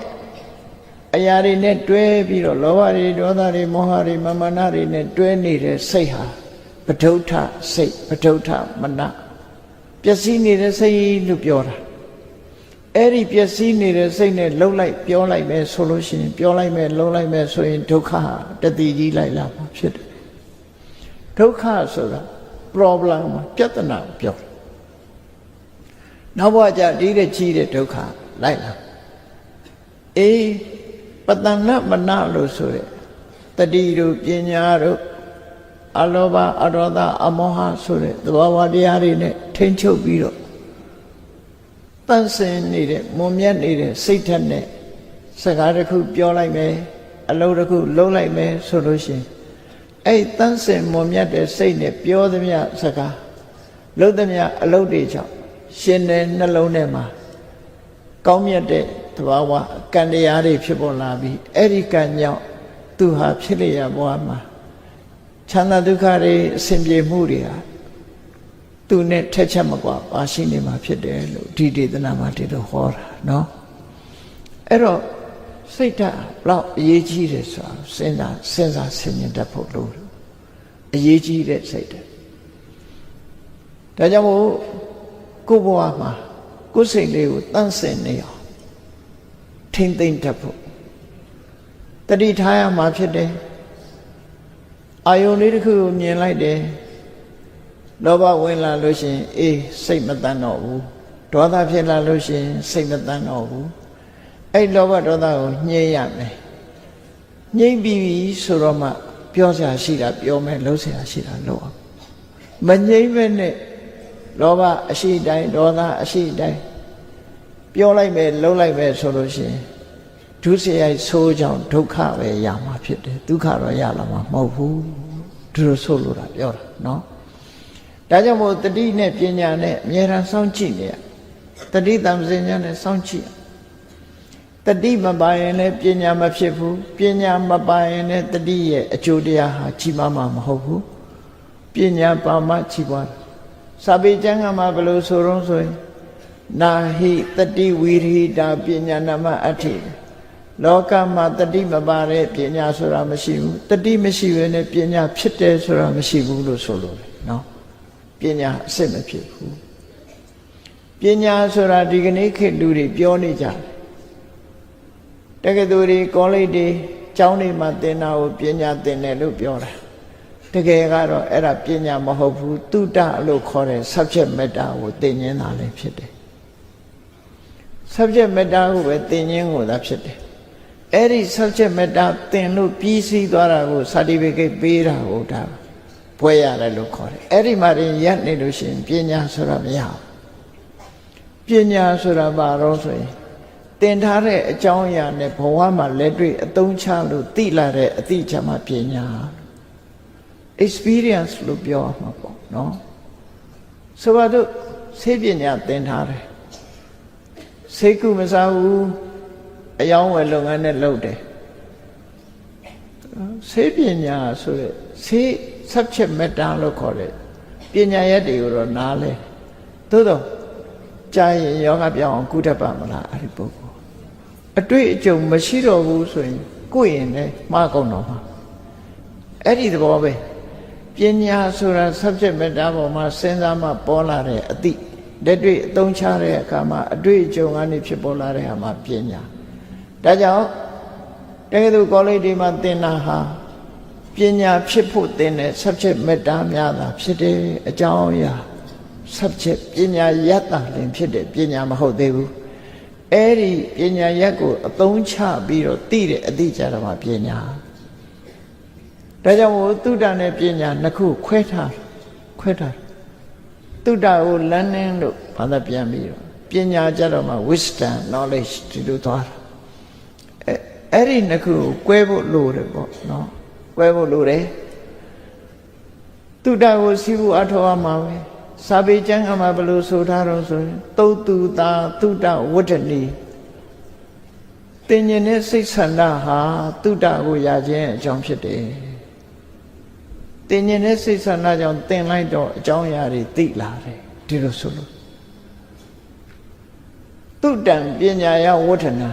အရာတွေနဲ့တွဲပြီးတော့လောဘတွေဒေါသတွေမောဟတွေမာနတွေနဲ့တွဲနေတဲ့စိတ်ဟာပဋုဋ္ဌစိတ်ပဋုဋ္ဌမနပျက်စီးနေတဲ့စိတ်လို့ပြောတာအဲ့ဒီပျက်စီးနေတဲ့စိတ်နဲ့လှုပ်လိုက်ပြောလိုက်မယ်ဆိုလို့ရှိရင်ပြောလိုက်မယ်လှုပ်လိုက်မယ်ဆိုရင်ဒုက္ခတတိကြီးလိုက်လာမှာဖြစ်တယ်ဒုက္ခဆိုတာ problem ပြဿနာပြောနောက်ဘဝကျဒီတဲ့ကြီးတဲ့ဒုက္ခလိုက်လာအေးပတဏမနလို့ဆိုတဲ့တတိတို့ပညာတို့အလောဘအရောဓအမောဟဆိုတဲ့သဘာဝတရားတွေနဲ့ထိန်းချုပ်ပြီးတော့တန့်စင်နေတဲ့မွန်မြတ်နေတဲ့စိတ်ဓာတ်နဲ့စကားတစ်ခုပြောလိုက်မယ်အလုပ်တစ်ခုလုပ်လိုက်မယ်ဆိုလို့ရှိရင်အဲ့တန့်စင်မွန်မြတ်တဲ့စိတ်နဲ့ပြောသမျှစကားလုပ်သမျှအလုပ်တွေကြောင့်ရှင်တဲ့နှလုံးထဲမှာကောင်းမြတ်တဲ့သဘာဝကံတရားတွေဖြစ်ပေါ်လာပြီးအဲ့ဒီကံကြောင့်သူဟာဖြစ်လျက်ဘဝမှာချမ်းသာဒုက္ခတွေအစဉ်ပြေမှုတွေဟာသူနဲ့ထက်ချက်မကွာပါရှိနေမှာဖြစ်တယ်လို့ဒီဒေသနာမှာဒီလိုဟောတာနော်အဲ့တော့စိတ်ဓာတ်ဘလောက်အရေးကြီးတယ်ဆိုတာစဉ်းစားဆင်ခြင်တတ်ဖို့လိုတယ်အရေးကြီးတဲ့စိတ်ဓာတ်ဒါကြောင့်မို့ကိုယ့်ဘဝမှာကိုယ်စိတ်လေးကိုတန့်စင်နေအောင်ထိမ့်သိမ့်တတ်ဖို့တတိထားရမှာဖြစ်တယ်အာယုန်လေးတစ်ခုကိုမြင်လိုက်တယ်လောဘဝင်လာလို့ရှိရင်အေးစိတ်မတန်တော့ဘူးဒေါသဖြစ်လာလို့ရှိရင်စိတ်မတန်တော့ဘူးအဲ့လောဘဒေါသကိုညှိရမယ်ညှိပြီးပြီဆိုတော့မှပြောစရာရှိတာပြောမယ်လုပ်စရာရှိတာလုပ်အောင်မညှိမဲ့နဲ့လောဘအရှိတိုင်းဒေါသအရှိတိုင်းပြောလိုက်မယ်လုပ်လိုက်မယ်ဆိုလို့ရှိရင်ဒုစရိုက်ဆိုးကြောင့်ဒုက္ခပဲရမှာဖြစ်တယ်ဒုက္ခတော့ရလာမှာမဟုတ်ဘူးဒီလိုဆိုလို့တာပြောတာနော်ဒါကြောင့်မို့တတိနဲ့ပညာနဲ့အမြဲတမ်းစောင့်ကြည့်နေရ တတိတံပစဉ္ညာနဲ့စောင့်ကြည့်တတိမပါရင်လည်းပညာမဖြစ်ဘူးပညာမပါရင်လည်းတတိရဲ့အကျိုးတရားဟာကြီးမားမှာမဟုတ်ဘူးပညာပါမှကြီးပွားစာပေကျမ်းကမှာဘယ်လိုဆိုတော့ဆိုရင်နာဟိတတိဝိရိတာပညာနာမအဋ္ဌိလောကမှာတတိမပါတဲ့ပညာဆိုတာမရှိဘူးတတိမရှိဘဲနဲ့ပညာဖြစ်တယ်ဆိုတာမရှိဘူးလို့ဆိုလို့လေနော်ပညာအစစ်မဖြစ်ဘူးပညာဆိုတာဒီကနေ့ခေတ်လူတွေပြောနေကြတယ်တက္ကသိုလ်တွေကောလိပ်တွေကျောင်းတွေမှာသင်တာကိုပညာသင်တယ်လို့ပြောတာတကယ်ကတော့အဲ့ဒါပညာမဟုတ်ဘူးတုတ္တလို့ခေါ်တဲ့ subject matter ကိုသင်ရင်းတာလည်းဖြစ်တယ် subject matter ကိုပဲသင်ရင်းကိုသာဖြစ်တယ်အဲ့ဒီ subject matter သင်လို့ပြီးစီးသွားတာကို certificate ပေးတာကိုဒါဘွဲရတယ်လို့ခေါ်တယ်အဲ့ဒီမှာရင်ရပ်နေလို့ရှိရင်ပညာဆိုတာမရဘူးပညာဆိုတာဘာလို့ဆိုရင်သင်ထားတဲ့အကြောင်းအရာနဲ့ဘဝမှာလက်တွေ့အသုံးချလို့သိလာတဲ့အသိချမှပညာ experience လို့ပြောရမှာပေါ့နော်ဆိုပါတော့ဆေးပညာသင်ထားတယ်ဆေးကုမစားဘူးအယောင်းဝယ်လုပ်ငန်းနဲ့လုပ်တယ်ဆေးပညာဆိုတဲ့ဆေး subject matter လို့ခေါ်တဲ့ပညာရပ်တွေကိုတော့နားလဲသို့တော့ကြာရင်ယောဂပြောင်းအောင်ကုတတ်ပါမလားအဲ့ဒီပုဂ္ဂိုလ်အတွေ့အကြုံမရှိတော့ဘူးဆိုရင်ကိုယ့်ရင်လည်းမှားကုန်တော့မှာအဲ့ဒီသဘောပဲပညာဆိုတာ subject matter ပေါ်မှာစဉ်းစားမှပေါ်လာတဲ့အသည့်လက်တွေ့အသုံးချတဲ့အခါမှာအတွေ့အကြုံကနေဖြစ်ပေါ်လာတဲ့ဟာမှာပညာဒါကြောင့်တကယ်လို့ကောလိပ်တွေမှာသင်တာဟာပညာဖြစ်ဖို့သင်တဲ့ subject matter များတာဖြစ်တယ်အကြောင်းအရာ subject ပညာရပ်တာလည်းဖြစ်တယ်ပညာမဟုတ်သေးဘူးအဲ့ဒီပညာရပ်ကိုအသုံးချပြီးတော့သိတဲ့အသည့်ကြတော့မှပညာဒါကြောင့်မို့သုတ္တနဲ့ပညာနှစ်ခုခွဲထားသုတ္တကို learning လို့ဘာသာပြန်ပြီးတော့ပညာကြတော့မှ wisdom knowledge ဒီလိုသွားတာအဲ့ဒီနှစ်ခုကိုကွဲဖို့လိုတယ်ပေါ့နော်ကွဲဖို့လိုတယ်သုတ္တကိုစီးဖို့အထောက်အမှာပဲစာပေကျမ်းကမှာဘယ်လိုဆိုထားတော့ဆိုရင်သုတ်တုတာသုတ္တဝတ္တနီသင်ញင်တဲ့စိတ်ဆန္ဒဟာသုတ္တကိုရခြင်းအကြောင်းဖြစ်တယ်သင်ញင်တဲ့စိတ်ဆန္ဒကြောင့်သင်လိုက်တော့အကြောင်းအရာတွေသိလာတယ်ဒီလိုဆိုလို့သုတံပညာယဝဋ္ဌနာ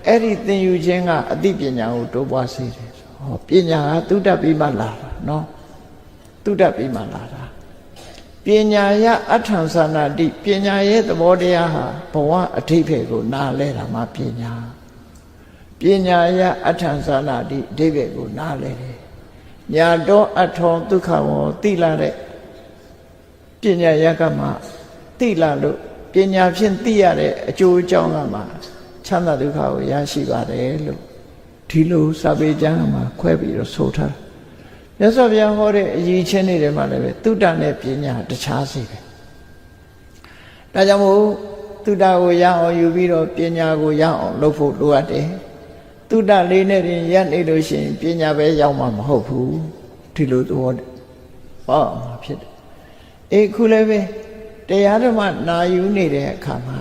အဲ့ဒီသင်ယူခြင်းကအသိပညာကိုတိုးပွားစေတယ်ဟောပညာကသုတ္တပြီးမှလာတာနော်သုတ္တပြီးမှလာတာပညာယအထံသနာတိပညာရဲ့သဘောတရားဟာဘဝအဓိပ္ပာယ်ကိုနားလဲတာမှပညာပညာယအထံသနာတိအဓိပ္ပာယ်ကိုနားလဲတယ်ညာတော့အထောဒုက္ခဝောသိလာတဲ့ပညာယကမှသိလာလို့ပညာဖြင့်သိရတဲ့အကျိုးအကြောင်းကမှချမ်းသာဒုက္ခကိုရရှိပါတယ်လို့ဒီလိုစာပေကျမ်းမှာခွဲပြီးတော့ဆိုထားမြတ်စွာဘုရားဟောတဲ့အရေးချင်းတွေထဲမှာလည်းပဲသုတ္တနဲ့ပညာတခြားစီပဲဒါကြောင့်မို့သုတ္တကိုရအောင်ယူပြီးတော့ပညာကိုရအောင်လုပ်ဖို့လိုအပ်တယ်သုတ္တလေးနဲ့ရင်ရပ်နေလို့ရှိရင်ပညာပဲရောက်မှာမဟုတ်ဘူးဒီလိုသဘောဟောမှာဖြစ်တယ်အခုလည်းပဲတရားဓမ္မနာယူနေတဲ့အခါမှာ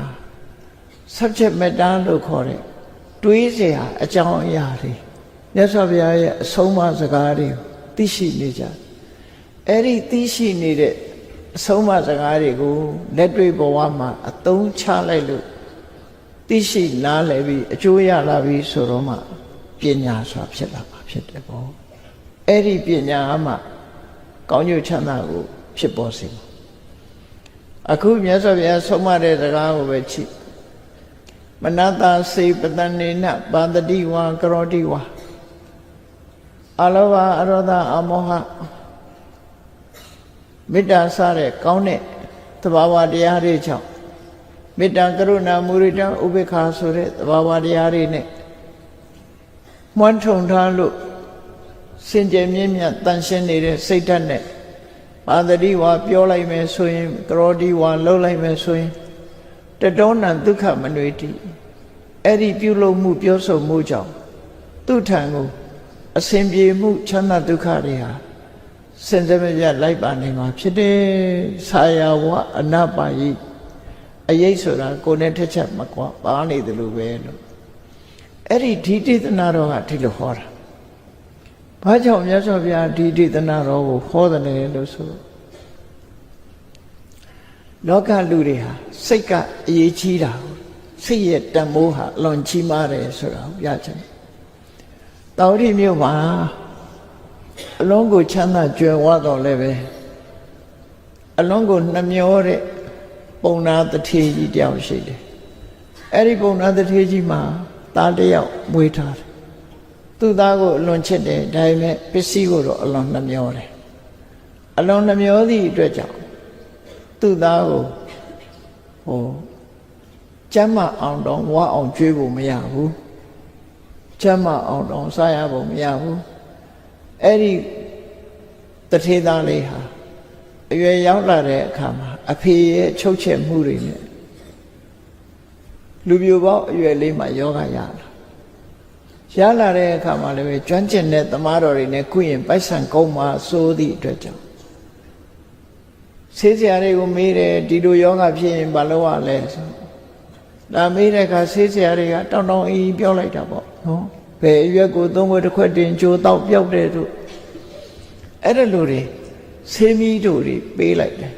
subject matter လို့ခေါ်တဲ့တွေးเสียအကြောင်းအရာတွေမြတ်စွာဘုရားရဲ့အဆုံးအမစကားတွေသိရှိနေကြအဲ့ဒီသိရှိနေတဲ့အဆုံးအမစကားတွေကိုလက်တွေ့ဘဝမှာအသုံးချလိုက်လို့သိရှိနားလည်ပြီးအကျိုးရလာပြီးဆိုတော့မှပညာဆိုတာဖြစ်လာမှာဖြစ်တယ်ပေါ့အဲ့ဒီပညာမှကောင်းကျိုးချမ်းသာကိုဖြစ်ပေါ်စေမှာအခုမြတ်စွာဘုရားဆုံးမတဲ့စကားကိုပဲကြည့်မနတာစေပတနေနပါတတိဝါကရောတိဝါအလောဘအရောဓအမောဟမေတ္တာစတဲ့ကောင်းတဲ့သဘာဝတရားတွေကြောင့်မေတ္တာကရုဏာမုရိဒဥပေက္ခာဆိုတဲ့သဘာဝတရားတွေနဲ့မွန်းထုံထားလို့စင်ကြယ်မြင့်မြတ်တန်ရှင်းနေတဲ့စိတ်ဓာတ်နဲ့ပါတတိဝါပြောလိုက်မယ်ဆိုရင်ကရောတိဝါလှုပ်လိုက်မယ်ဆိုရင်တတောနံဒုက္ခမနွေတိအဲ့ဒီပြုလုပ်မှုပြောဆိုမှုကြောင့်သူ့ထံကိုအစဉ်ပြေမှုချမ်းသာဒုက္ခတွေဟာစင်စမပြတ်လိုက်ပါနေမှာဖြစ်တယ်ဆာယဝအနပါယိ အရေးဆိုတာကိုယ်နဲ့တစ်ချက်မကွာပါနေတယ်လို့ပဲလို့အဲ့ဒီဒီဒေသနာတော်ကဒီလိုဟောတာဘာကြောင့်မြတ်စွာဘုရားဒီဒေသနာတော်ကိုဟောတယ်လို့ဆိုလောကလူတွေဟာစိတ်ကအရေးကြီးတာစိတ်ရဲ့တန်ဖိုးဟာအလွန်ကြီးမားတယ်ဆိုတာကိုပြချင်တောင်ရီမြို့မှာအလုံးကိုချမ်းသာကြွယ်ဝတော့လည်းပဲအလုံးကိုနှမျောတဲ့ပုံနာတထေကြီးတယောက်ရှိတယ်အဲ့ဒီပုံနာတထေကြီးမှာသားတယောက်မွေးထားတယ်သူ့သားကိုအလွန်ချစ်တယ်ဒါပေမဲ့ပစ္စည်းကိုတော့အလွန်နှမျောတယ်အလွန်နှမျောသည့်အတွက်ကြောင့်သူ့သားကိုကျမ်းမအောင်တော့ဝါအောင်ကျွေးဖို့မရဘူးကျမ်းမအောင်တော့စားရဖို့မရဘူးအဲ့ဒီတထေသားလေးဟာအရွယ်ရောက်လာတဲ့အခါမှာအဖေရဲ့ချုပ်ချက်မှုတွေနဲ့လူပြိုပေါက်အရွယ်လေးမှာယောဂရလာတဲ့အခါမှာလည်းပဲကျွမ်းကျင်တဲ့သမားတော်တွေနဲ့ကုရင်ပိုက်ဆံကုန်းမှာစိုးသည့်အတွက်ကြောင့်ဆေးစရာတွေကိုမေးတယ်ဒီလိုယောဂဖြစ်ရင်ဘာလုပ်ရလဲဆိုဒါမေးတဲ့အခါဆေးစရာတွေကတောင်းတောင်းအီးပြောလိုက်တာပေါ့နော်ဘယ်အရွက်ကိုသုံးခွက်တစ်ခွက်တင်ကြိုတော့ပြောက်တယ်တို့အဲ့ဒါလိုတွေဆေးမီးတို့တွေပေးလိုက်တယ်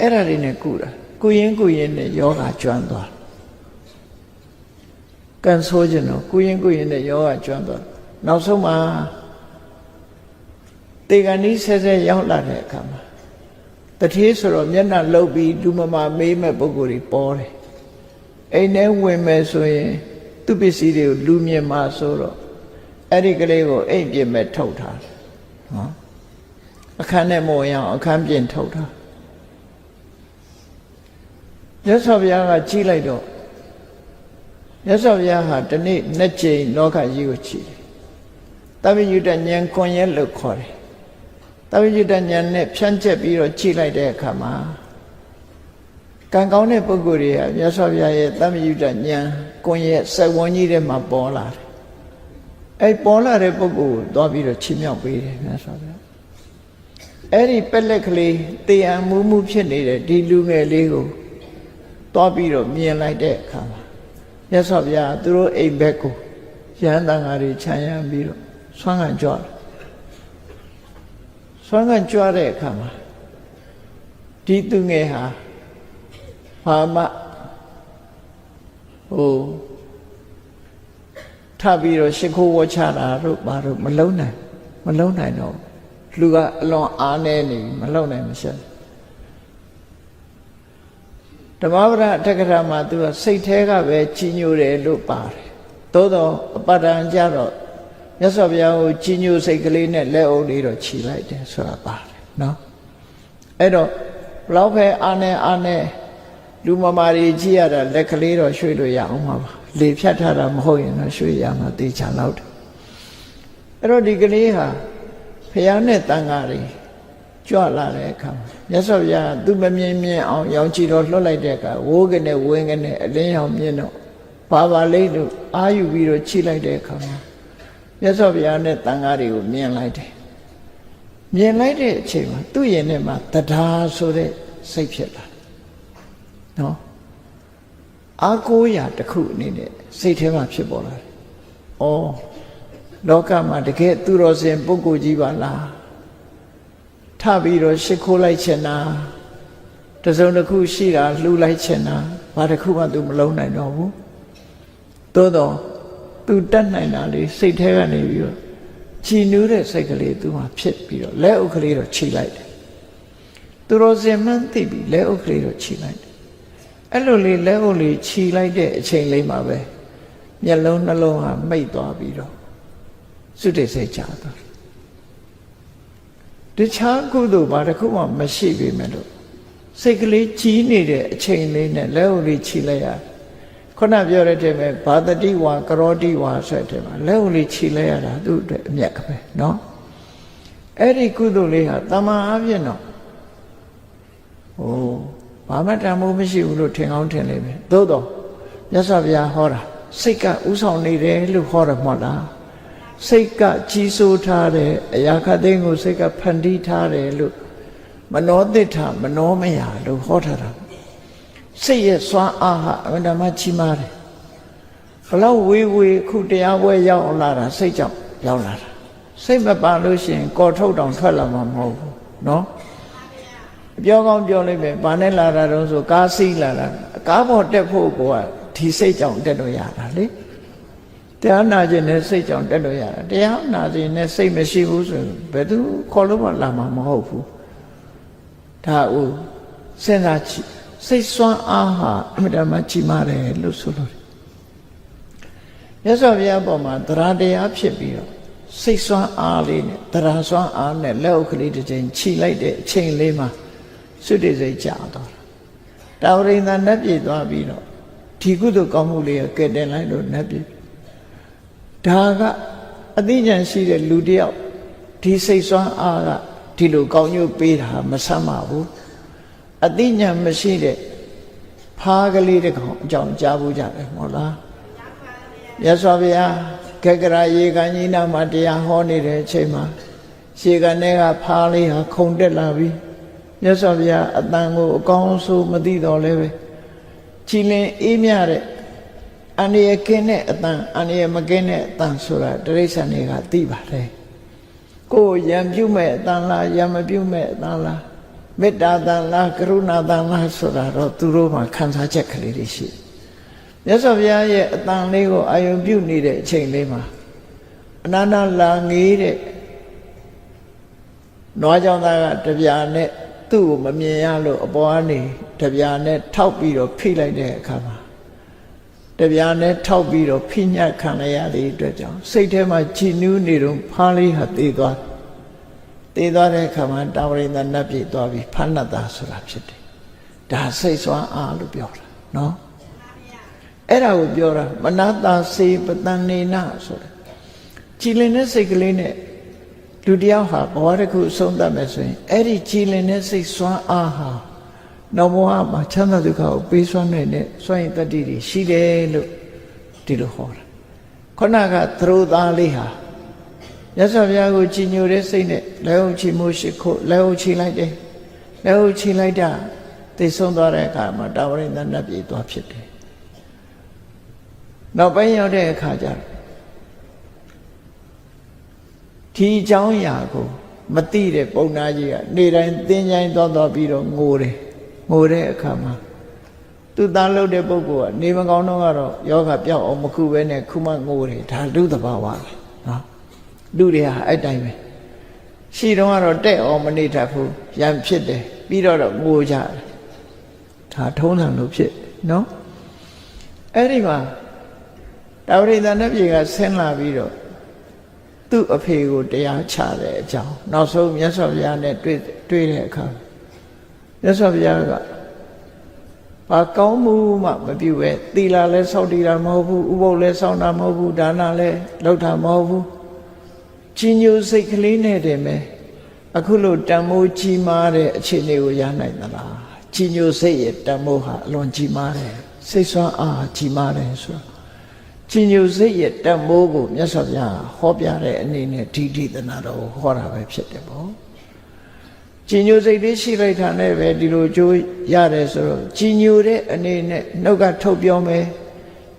အဲ့ဒါတွေနဲ့ကုတာကုရင်နဲ့ယောဂကျွမ်းသွားကန်ဆိုးခြင်းတော့ကုရင်နဲ့ယောဂကျွမ်းသွားနောက်ဆုံးမှာတေဂဏီဆဲဆဲရောက်လာတဲ့အခါမှာတထေးဆိုတော့မျက်နှာလှုပ်ပြီးလူမမာမေးမဲ့ပုဂ္ဂိုလ်တွေပေါ်တယ်အိမ်ထဲဝင်မယ်ဆိုရင်သူ့ပစ္စည်းတွေကိုလူမြင်မှာဆိုတော့အဲ့ဒီကလေးကိုအိမ်ပြင်မဲ့ထုတ်ထားတယ်နော်အခန်းနဲ့မဝင်အောင်အခန်းပြင်ထုတ်ထားမြတ်စွာဘုရားကကြည့်လိုက်တော့မြတ်စွာဘုရားဟာဒီနေ့နှစ်ကြိမ်လောကကြီးကိုကြည့်တယ်တပိယုတဉာဏ်ကွန်ရက်လို့ခေါ်တယ်တပိယုတဉာဏ်နဲ့ဖြန့်ကျက်ပြီးတော့ကြည့်လိုက်တဲ့အခါမှာကံကောင်းတဲ့ပုဂ္ဂိုလ်တွေကမြတ်စွာဘုရားရဲ့တပိယုတဉာဏ်ကွန်ရက်စက်ဝန်းကြီးထဲမှာပေါ်လာတယ်အဲ့ပေါ်လာတဲ့ပုဂ္ဂိုလ်ကိုသွားပြီးတော့ချီးမြှောက်ပေးတယ်မြတ်စွာဘုရားအဲ့ဒီပက်လက်ကလေးတရားမှုဖြစ်နေတဲ့ဒီလူငယ်လေးကိုသွားပြီးတော့မြင်လိုက်တဲ့အခါမှာမြတ်စွာဘုရားသူတို့အိမ်ဘက်ကိုရဟန်းတန်ဃာတွေခြံရံပြီးတော့ဆွမ်းခံကြွတယ်ဆွမ်းခံကြွတဲ့အခါမှာဒီသူငယ်ဟာဘာမှထပြီးတော့ရှ िख ိုးဝချတာတို့ဘာတို့မလုံးနိုင်တော့လူကအလွန်အားနေနေမလုံနိုင်မဆက်ဓမ္မပဒအထက်ကရာမှာသူကစိတ်แท้ကပဲကြီးညိုတယ်လို့ပါတယ်သို့တော့အပဒံကြတော့မြတ်စွာဘုရားကိုကြီးညိုစိတ်ကလေးနဲ့လက်အုပ်လေးတော့ခြိလိုက်တယ်ဆိုတာပါတယ်နော်အဲ့တော့ဘလောက်ပဲအားနေလူမမာတွေကြည့်ရတာလက်ကလေးတော့ရွှေ့လို့ရအောင်ပါလေဖြတ်ထားတာမဟုတ်ရင်တော့ရွှေ့ရမှာတေချာလောက်တယ်အဲ့တော့ဒီကလေးဟာဖះနဲ့တန်ဃာတွေကြွလာတဲ့အခါမြတ်စွာဘုရားသူမမြင်အောင်ရောင်ချီတော်လွှတ်လိုက်တဲ့အခါဝိုးကနေဝင်းကနေအလင်းရောင်မြင်တော့ဘာလေးလို့အာယူပြီးတော့ချိလိုက်တဲ့အခါမှာမြတ်စွာဘုရားနဲ့တန်ဃာတွေကိုမြင်လိုက်တယ်မြင်လိုက်တဲ့အချိန်မှာသူ့ရင်ထဲမှာတရားဆိုတဲ့စိတ်ဖြစ်လာနော်အာကိုရာတစ်ခုအနေနဲ့စိတ်ထဲမှာဖြစ်ပေါ်လာတယ်ဩလောကမှာတကယ်သူတော်စင်ပုဂ္ဂိုလ်ကြီးပါလားထပြီးတော့ရှ िख ိုးလိုက်ချင်တာတစုံတစ်ခုရှိတာလှူလိုက်ချင်တာဘာတစ်ခုမှသူမလုံးနိုင်တော့ဘူးသို့တော့သူတတ်နိုင်တာလေးစိတ်ထဲကနေပြီးတော့ချီနူးတဲ့စိတ်ကလေးသူမှဖြစ်ပြီးတော့လက်ဥကလေးတော့ခြိလိုက်တယ်သူတော်စင်မှန်းသိပြီးလက်ဥကလေးတော့ခြိလိုက်တယ်အဲ့လိုလေးလက်ဥလေးခြိလိုက်တဲ့အချိန်လေးမှာပဲမျက်လုံးနှလုံးဟာမိတ်သွားပြီးတော့စွတ်တိတ်စိတ်ချသွားတခြားကုသိုလ်ဘာတစ်ခုမှမရှိပေမဲ့လို့စိတ်ကလေးကြီးနေတဲ့အချိန်လေးနဲ့လက်ဥလေးခြိလိုက်ရခုနပြောတဲ့တည်းပဲဘာတတိဝါကရောတိဝါဆိုတဲ့မှာလက်ဥလေးခြိလိုက်ရတာသူ့အတွက်အမြတ်ကပဲเนาะအဲ့ဒီကုသိုလ်လေးဟာတမန်အပြင်တော့ဘာမှတန်ဖိုးမရှိဘူးလို့ထင်ကောင်းထင်လိမ့်မယ်သို့တော့မြတ်စွာဘုရားဟောတာစိတ်ကဥဆောင်နေတယ်လို့ဟောတယ်မဟုတ်လားစိတ်ကကြီးစိုးထားတယ်အရာခတ်သိမ်းကိုစိတ်ကဖန်တီးထားတယ်လို့မနောသစ္စာမနောမယလို့ဟောထားတာ စိတ်ရဲ့စွမ်းအားဟာအမှန်တမ်းကြီးမားတယ်ဘလောက်ဝေးဝေးခုတရားပွဲရောက်လာတာစိတ်ကြောင့်ရောက်လာတာစိတ်မပါလို့ရှိရင်ကော်ထုတ်တောင်ထွက်လာမှာမဟုတ်ဘူးနော်ပြောကောင်းပြောလိုက်ပဲဘာနဲ့လာတာတော့ဆိုကားစီးလာတာကားပေါ်တက်ဖို့ကဒီစိတ်ကြောင့်တက်လို့ရတာလေတရားနာခြင်းနဲ့စိတ်ကြောင့်တက်လို့ရတာတရားနာခြင်းနဲ့စိတ်မရှိဘူးဆိုရင်ဘယ်သူခေါ်လို့မှလာမှာမဟုတ်ဘူးဒါဦးစဉ်းစားကြည့်စိတ်စွမ်းအားဟာအမြဲတမ်းကြီးမားတယ်လို့ဆိုလို့မြတ်စွာဘုရားပေါ်မှာတရားတရားဖြစ်ပြီးတော့စိတ်စွမ်းအားလေးနဲ့တရားစွမ်းအားနဲ့လက်ဥကလေးတစ်ချိန်ခြိလိုက်တဲ့အချိန်လေးမှာစွတ်တိစိတ်ကြာသွားတာတာဝရိန္ဒနတ်ပြည်သွားပြီးတော့ဒီကုသိုလ်ကောင်းမှုလေးကဲ့တင်လိုက်လို့နတ်ပြည်ဒါကအသိဉာဏ်ရှိတဲ့လူတယောက်ဒီစိတ်စွမ်းအားကဒီလိုကောင်းကျိုးပေးတာမဆမ်းပါဘူးအသိဉာဏ်မရှိတဲ့ဖားကလေးတစ်ကောင်အကြောင်းကြားဖို့ကြတယ်မဟုတ်လားမြတ်စွာဘုရားခေကရာရေကန်ကြီးနာမှာတရားဟောနေတဲ့အချိန်မှာရေကန်ထဲကဖားလေးဟာခုန်တက်လာပြီးမြတ်စွာဘုရားအတန်ကိုအကောင်းဆုံးမသိတော့လဲပဲကြည်လင်အေးမြတဲ့အန္တရာယ်ကင်းတဲ့အတန်အန္တရာယ်မကင်းတဲ့အတန်ဆိုတာတိရစ္ဆာန်တွေကသိပါတယ်ကိုယ်ရံပြုမဲ့အတန်လားရံမပြုမဲ့အတန်လားမေတ္တာတန်လားကရုဏာတန်လားဆိုတာတော့သူတို့မှခံစားချက်ကလေးတွေရှိမြတ်စွာဘုရားရဲ့အတန်လေးကိုအာယုံပြုနေတဲ့အချိန်လေးမှာအနန္တလာငေးတဲ့နွားကြောင့်သားကတပြာနဲ့သူ့ကိုမမြင်ရလို့အပေါ်ကနေတပြာနဲ့ထောက်ပြီးတော့ဖိလိုက်တဲ့အခါမှာတပြာနဲ့ထောက်ပြီးတော့ဖိညတ်ခံရတဲ့အတွက်ကြောင့်စိတ်ထဲမှာကြည်နူးနေတော့ဖားလေးဟာတည်သွားတဲ့အခါမှာတာဝရိန္ဒနတ်ပြည်သွားပြီးဖဏတ်တာဆိုတာဖြစ်တယ်ဒါစိတ်စွမ်းအားလို့ပြောတာနော်အဲ့ဒါကိုပြောတာမနတာစေပတန်နေနဆိုတာကြည်လင်တဲ့စိတ်ကလေးနဲ့လူတယောက်ဟာဘဝတစ်ခုအဆုံးသတ်မယ်ဆိုရင်အဲ့ဒီကြည်လင်တဲ့စိတ်စွမ်းအားဟာနောက်ဘဝမှာချမ်းသာဒုက္ခကိုပေးစွမ်းနိုင်တဲ့စွန့်ရင်တတ္တိတွေရှိတယ်လို့ဒီလိုဟောတာခုနကသရိုသားလေးဟာမြတ်စွာဘုရားကိုကြည်ညိုတဲ့စိတ်နဲ့လက်ဟုတ်ချီမှုရှိခို့လက်ဟုတ်ချီလိုက်တယ်လက်ဟုတ်ချီလိုက်တာသိဆုံးသွားတဲ့အခါမှာတာဝရိန္ဒနတ်ပြည်သွားဖြစ်တယ်နောက်ပိုင်းရောက်တဲ့အခါကျတော့ဒီအကြောင်းအရာကိုမသိတဲ့ပုံနာကြီးကနေတိုင်းသင်ချိုင်းသွားပြီးတော့ငိုတဲ့အခါမှာသူသားလုပ်တဲ့ပုဂ္ဂိုလ်ကနေမကောင်းတော့ကတော့ယောဂပြောက်အောင်မခုပဲနဲ့ခုမှငိုတယ်ဒါလူသဘာဝပဲနော်လူတွေဟာအဲ့တိုင်းပဲရှိတော့ကတော့တဲ့အောင်မနေတတ်ဘူးရံဖြစ်တယ်ပြီးတော့ငိုကြတယ်ဒါထုံးစံလို့ဖြစ်နော်အဲ့ဒီမှာတာဝရိန္ဒနတ်ပြည်ကဆင်းလာပြီးတော့သူ့အဖေကိုတရားချတဲ့အကြောင်းနောက်ဆုံးမြတ်စွာဘုရားနဲ့တွေ့တဲ့အခါမြတ်စွာဘုရားကဘာကောင်းမှုမှမပြုပဲသီလလည်းစောင့်တည်တာမဟုတ်ဘူးဥပုသ်လည်းစောင့်တာမဟုတ်ဘူးဒါနလည်းလုပ်တာမဟုတ်ဘူးကြီးညိုစိတ်ကလေးနဲ့တည်းပဲအခုလိုတန်မိုးကြီးမားတဲ့အခြေအနေကိုရနိုင်သလားကြီးညိုစိတ်ရဲ့တန်မိုးဟာအလွန်ကြီးမားတယ်စိတ်ဆွမ်းအားကြီးမားတယ်ဆိုတော့ကြီးညိုစိတ်ရဲ့တန်မိုးကိုမြတ်စွာဘုရားဟောပြတဲ့အနေနဲ့ဒီဒေသနာတော်ကိုဟောတာပဲဖြစ်တယ်ပေါ့ကြီးညိုစိတ်လေးရှိလိုက်တာနဲ့ပဲဒီလိုကြိုးရတယ်ဆိုတော့ကြီးညိုတဲ့အနေနဲ့နှုတ်ကထုတ်ပြောမယ်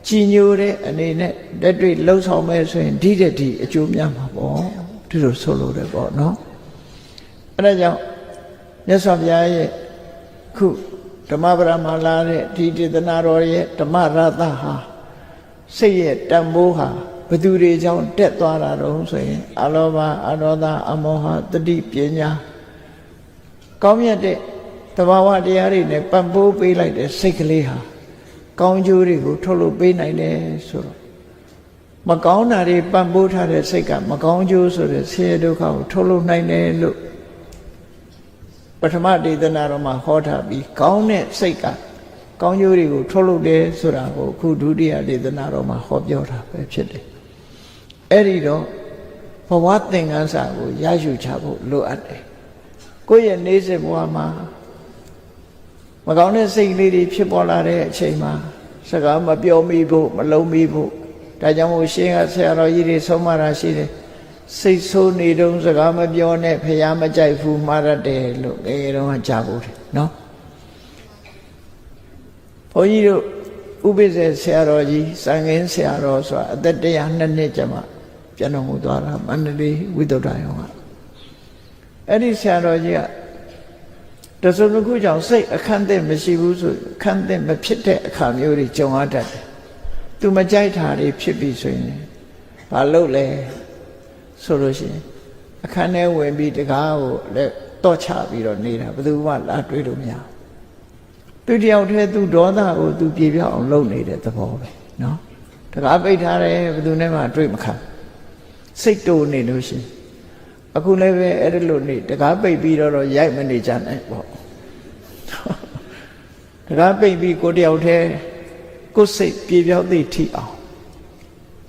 ကြီးညိုတဲ့အနေနဲ့လက်တွေ့လှုပ်ဆောင်မယ်ဆိုရင်ဒီတဲ့ဒီအကျိုးများမှာပေါ့ဒီလိုဆိုလို့တယ်ပေါ့နော်အဲဒါကြောင့်မြတ်စွာဘုရားရဲ့ခုဓမ္မပဒမှာလာတဲ့ဒီဒေသနာတော်ရဲ့ဓမ္မရသဟာစိတ်ရဲ့တန်ဖိုးဟာဘယ်သူတွေကြောင့်တက်သွားတာတော့ဆိုရင်အလောဘအဒေါသအမောဟတတိပညာကောင်းမြတ်တဲ့သဘာဝတရားတွေနဲ့ပံ့ပိုးပေးလိုက်တဲ့စိတ်ကလေးဟာကောင်းကျိုးတွေကိုထုတ်လုပ်ပေးနိုင်တယ်ဆိုတော့မကောင်းတာတွေပံ့ပိုးထားတဲ့စိတ်ကမကောင်းကျိုးဆိုတဲ့ဆင်းရဲဒုက္ခကိုထုတ်လုပ်နိုင်တယ်လို့ပထမဒေသနာတော်မှာဟောထားပြီးကောင်းတဲ့စိတ်ကကောင်းကျိုးတွေကိုထုတ်လုပ်တယ်ဆိုတာကိုအခုဒုတိယဒေသနာတော်မှာဟောပြောတာပဲဖြစ်တယ်အဲ့ဒီတော့ဘဝသင်္ကန်းစာကိုရယူချဖို့လိုအပ်တယ်ကိုယ့်ရဲ့နေ့စဉ်ဘဝမှာမကောင်းတဲ့စိတ်လေးတွေဖြစ်ပေါ်လာတဲ့အချိန်မှာစကားမပြောမိဖို့မလုံးမိဖို့ဒါကြောင့်မို့ရှင်းကဆရာတော်ကြီးတွေဆုံးမတာရှိတယ်စိတ်ဆိုးနေတုန်းစကားမပြောနဲ့ဖះမကြိုက်ဘူးမှားရတယ်လို့ငယ်ငယ်တုန်းကကြားဖို့တယ်နော် ဘုန်းကြီးတို့ဥပိ္ပဇေဆရာတော်ကြီးစံငင်းဆရာတော်ဆိုတာအသက်102နှစ်ကျမှပြန်တော်မူသွားတာမန္တလေးဝိသုဒ္ဓယုံကအဲ့ဒီဆရာတော်ကြီးကတစုံတစ်ခုကြောင့်စိတ်အခန့်အသင့်မရှိဘူးဆိုအခန့်အသင့်မဖြစ်တဲ့အခါမျိုးတွေကြုံရတတ်တယ်သူမကြိုက်တာတွေဖြစ်ပြီဆိုရင်ဘာလုပ်လဲဆိုလို့ရှိရင်အခန်းထဲဝင်ပြီးတကားကိုလည်းတော့ချပြီးတော့နေတာဘယ်သူမှလာတွေးလို့မရသူတယောက်တည်းသူဒေါသကိုသူပြေပြောက်အောင်လုပ်နေတဲ့သဘောပဲနော်တကားပိတ်ထားတယ်ဘယ်သူနဲ့မှတွေးမခံစိတ်တိုးနေလို့ရှိရင်အခုလည်းပဲအဲ့ဒါလို့နေတကားပိတ်ပြီးတော့ရိုက်မနေကြနိုင်ပေါ့တကားပိတ်ပြီးကိုတယောက်တည်းကိုယ်စိတ်ပြေပြောက်သိထိအောင်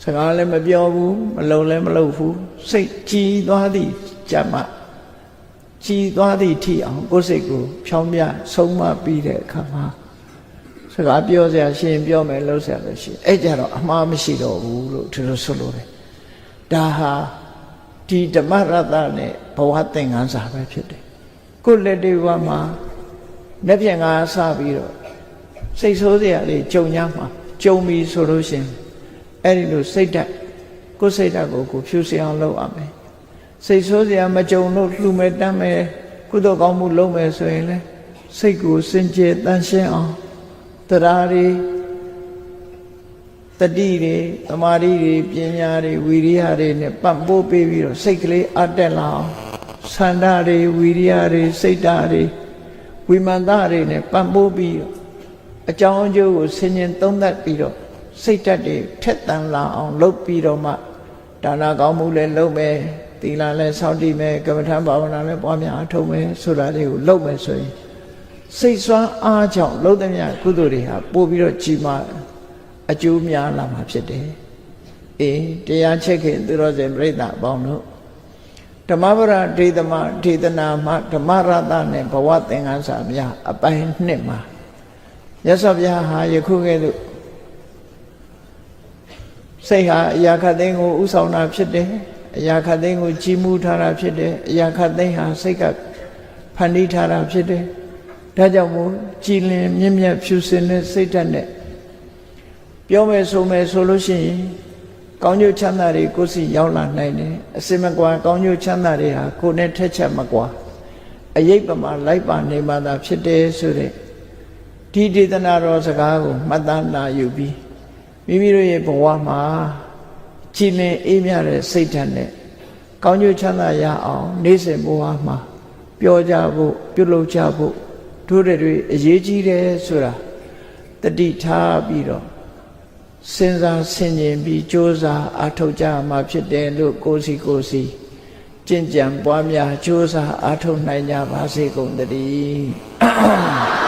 စကားလည်းမပြောဘူးမလုံလည်းမလုံဘူးစိတ်ကြည်သွားသည်ကြမ်းမှကြည်သွားသည်ထိအောင်ကိုယ်စိတ်ကိုဖြောင်းပြဆုံးမပြီးတဲ့အခါမှာစကားပြောစရာရှင်ပြောမယ်လှုပ်စရာလည်းရှိအဲ့ကြတော့အမှားမရှိတော့ဘူးလို့ဒီလိုဆိုလို့တယ်ဒါဟာဒီဓမ္မရတ္တနဲ့ဘဝသင်္ကန်းစာပဲဖြစ်တယ်ကိုယ်လက်တွေဘဝမှာလက်ပြန်ကားစပြီးတော့စိတ်ဆိုးစရာလေးကြုံရမှာကြုံပြီဆိုလို့ရှင်အဲ့ဒီလိုစိတ်ဓာတ်ကိုယ်စိတ်ဓာတ်ကိုဖြူစင်အောင်လုပ်ရမယ်စိတ်ဆိုးစရာမကြုံလို့လှူမယ်တမ်းမယ်ကုသိုလ်ကောင်းမှုလုပ်မယ်ဆိုရင်လေစိတ်ကိုစင်ကြယ်တန်ရှင်းအောင်တရားတွေတတိတွေသမာဓိတွေပညာတွေဝီရိယတွေနဲ့ပံ့ပိုးပေးပြီးတော့စိတ်ကလေးအတက်လာအောင်ဆန္ဒတွေဝီရိယတွေစိတ်ဓာတ်တွေဝိမာန်တွေနဲ့ပံ့ပိုးပြီးတော့အကြောင်းအကျိုးကိုဆင်ញင်သုံးသပ်ပြီးတော့စိတ်ဓာတ်တွေထက်သန်လာအောင်လုပ်ပြီးတော့မှဒါနကောင်းမှုလည်းလုပ်မယ်သီလလည်းစောင့်တည်မယ်ကမ္မထဘာဝနာလည်းပွားများအထောက်မယ်ဆိုတာတွေကိုလုပ်မယ်ဆိုရင်စိတ်စွမ်းအားကြောင့်လုပ်သမျှကုသိုလ်တွေဟာပို့ပြီးတော့ကြီးမားအကျိုးများလာမှာဖြစ်တယ်အေးတရားချက်ခင်သူတော်စင်ပြိဿအပေါင်းတို့ဓမ္မပရဒေသမဒေသနာမှာဓမ္မရတ္တနဲ့ဘဝသင်္ကန်းစာများအပိုင်းနှစ်မှာရသော်ဗျာဟာယခုကဲ့သို့စိတ်ဟာအရာခတ်သိမ်းကိုဥဆောင်တာဖြစ်တယ်အရာခတ်သိမ်းကိုကြီးမှုထားတာဖြစ်တယ်အရာခတ်သိမ်းဟာစိတ်ကဖန်တီးထားတာဖြစ်တယ်ဒါကြောင့်မို့ကြည်လင်မြင့်မြတ်ဖြူစင်တဲ့စိတ်ဓာတ်နဲ့ပြောမယ်ဆိုမယ်ဆိုလို့ရှိရင်ကောင်းကျိုးချမ်းသာတွေကိုယ်စီရောက်လာနိုင်တယ်အစင်မကွာကောင်းကျိုးချမ်းသာတွေဟာကိုယ်နဲ့ထက်ချက်မကွာအရေးပမာလိုက်ပါနေမှသာဖြစ်တယ်ဆိုတဲ့ဒီဒေသနာတော်စကားကိုမှတ်သားနာယူပြီးမိမိတို့ရဲ့ဘဝမှာကြည်လင်အေးမြတဲ့စိတ်ဓာတ်နဲ့ကောင်းကျိုးချမ်းသာရအောင်နေ့စဉ်ဘဝမှာပြောကြဖို့ပြုလုပ်ကြဖို့တို့တွေအရေးကြီးတယ်ဆိုတာတတိထားပြီးတော့စဉ်းစားဆင်ခြင်ပြီးကြိုးစားအားထုတ်ကြမှာဖြစ်တယ်လို့ကိုယ်စီကျင့်ကြံပွားများကြိုးစားအားထုတ်နိုင်ကြပါစေကုန်သတည်း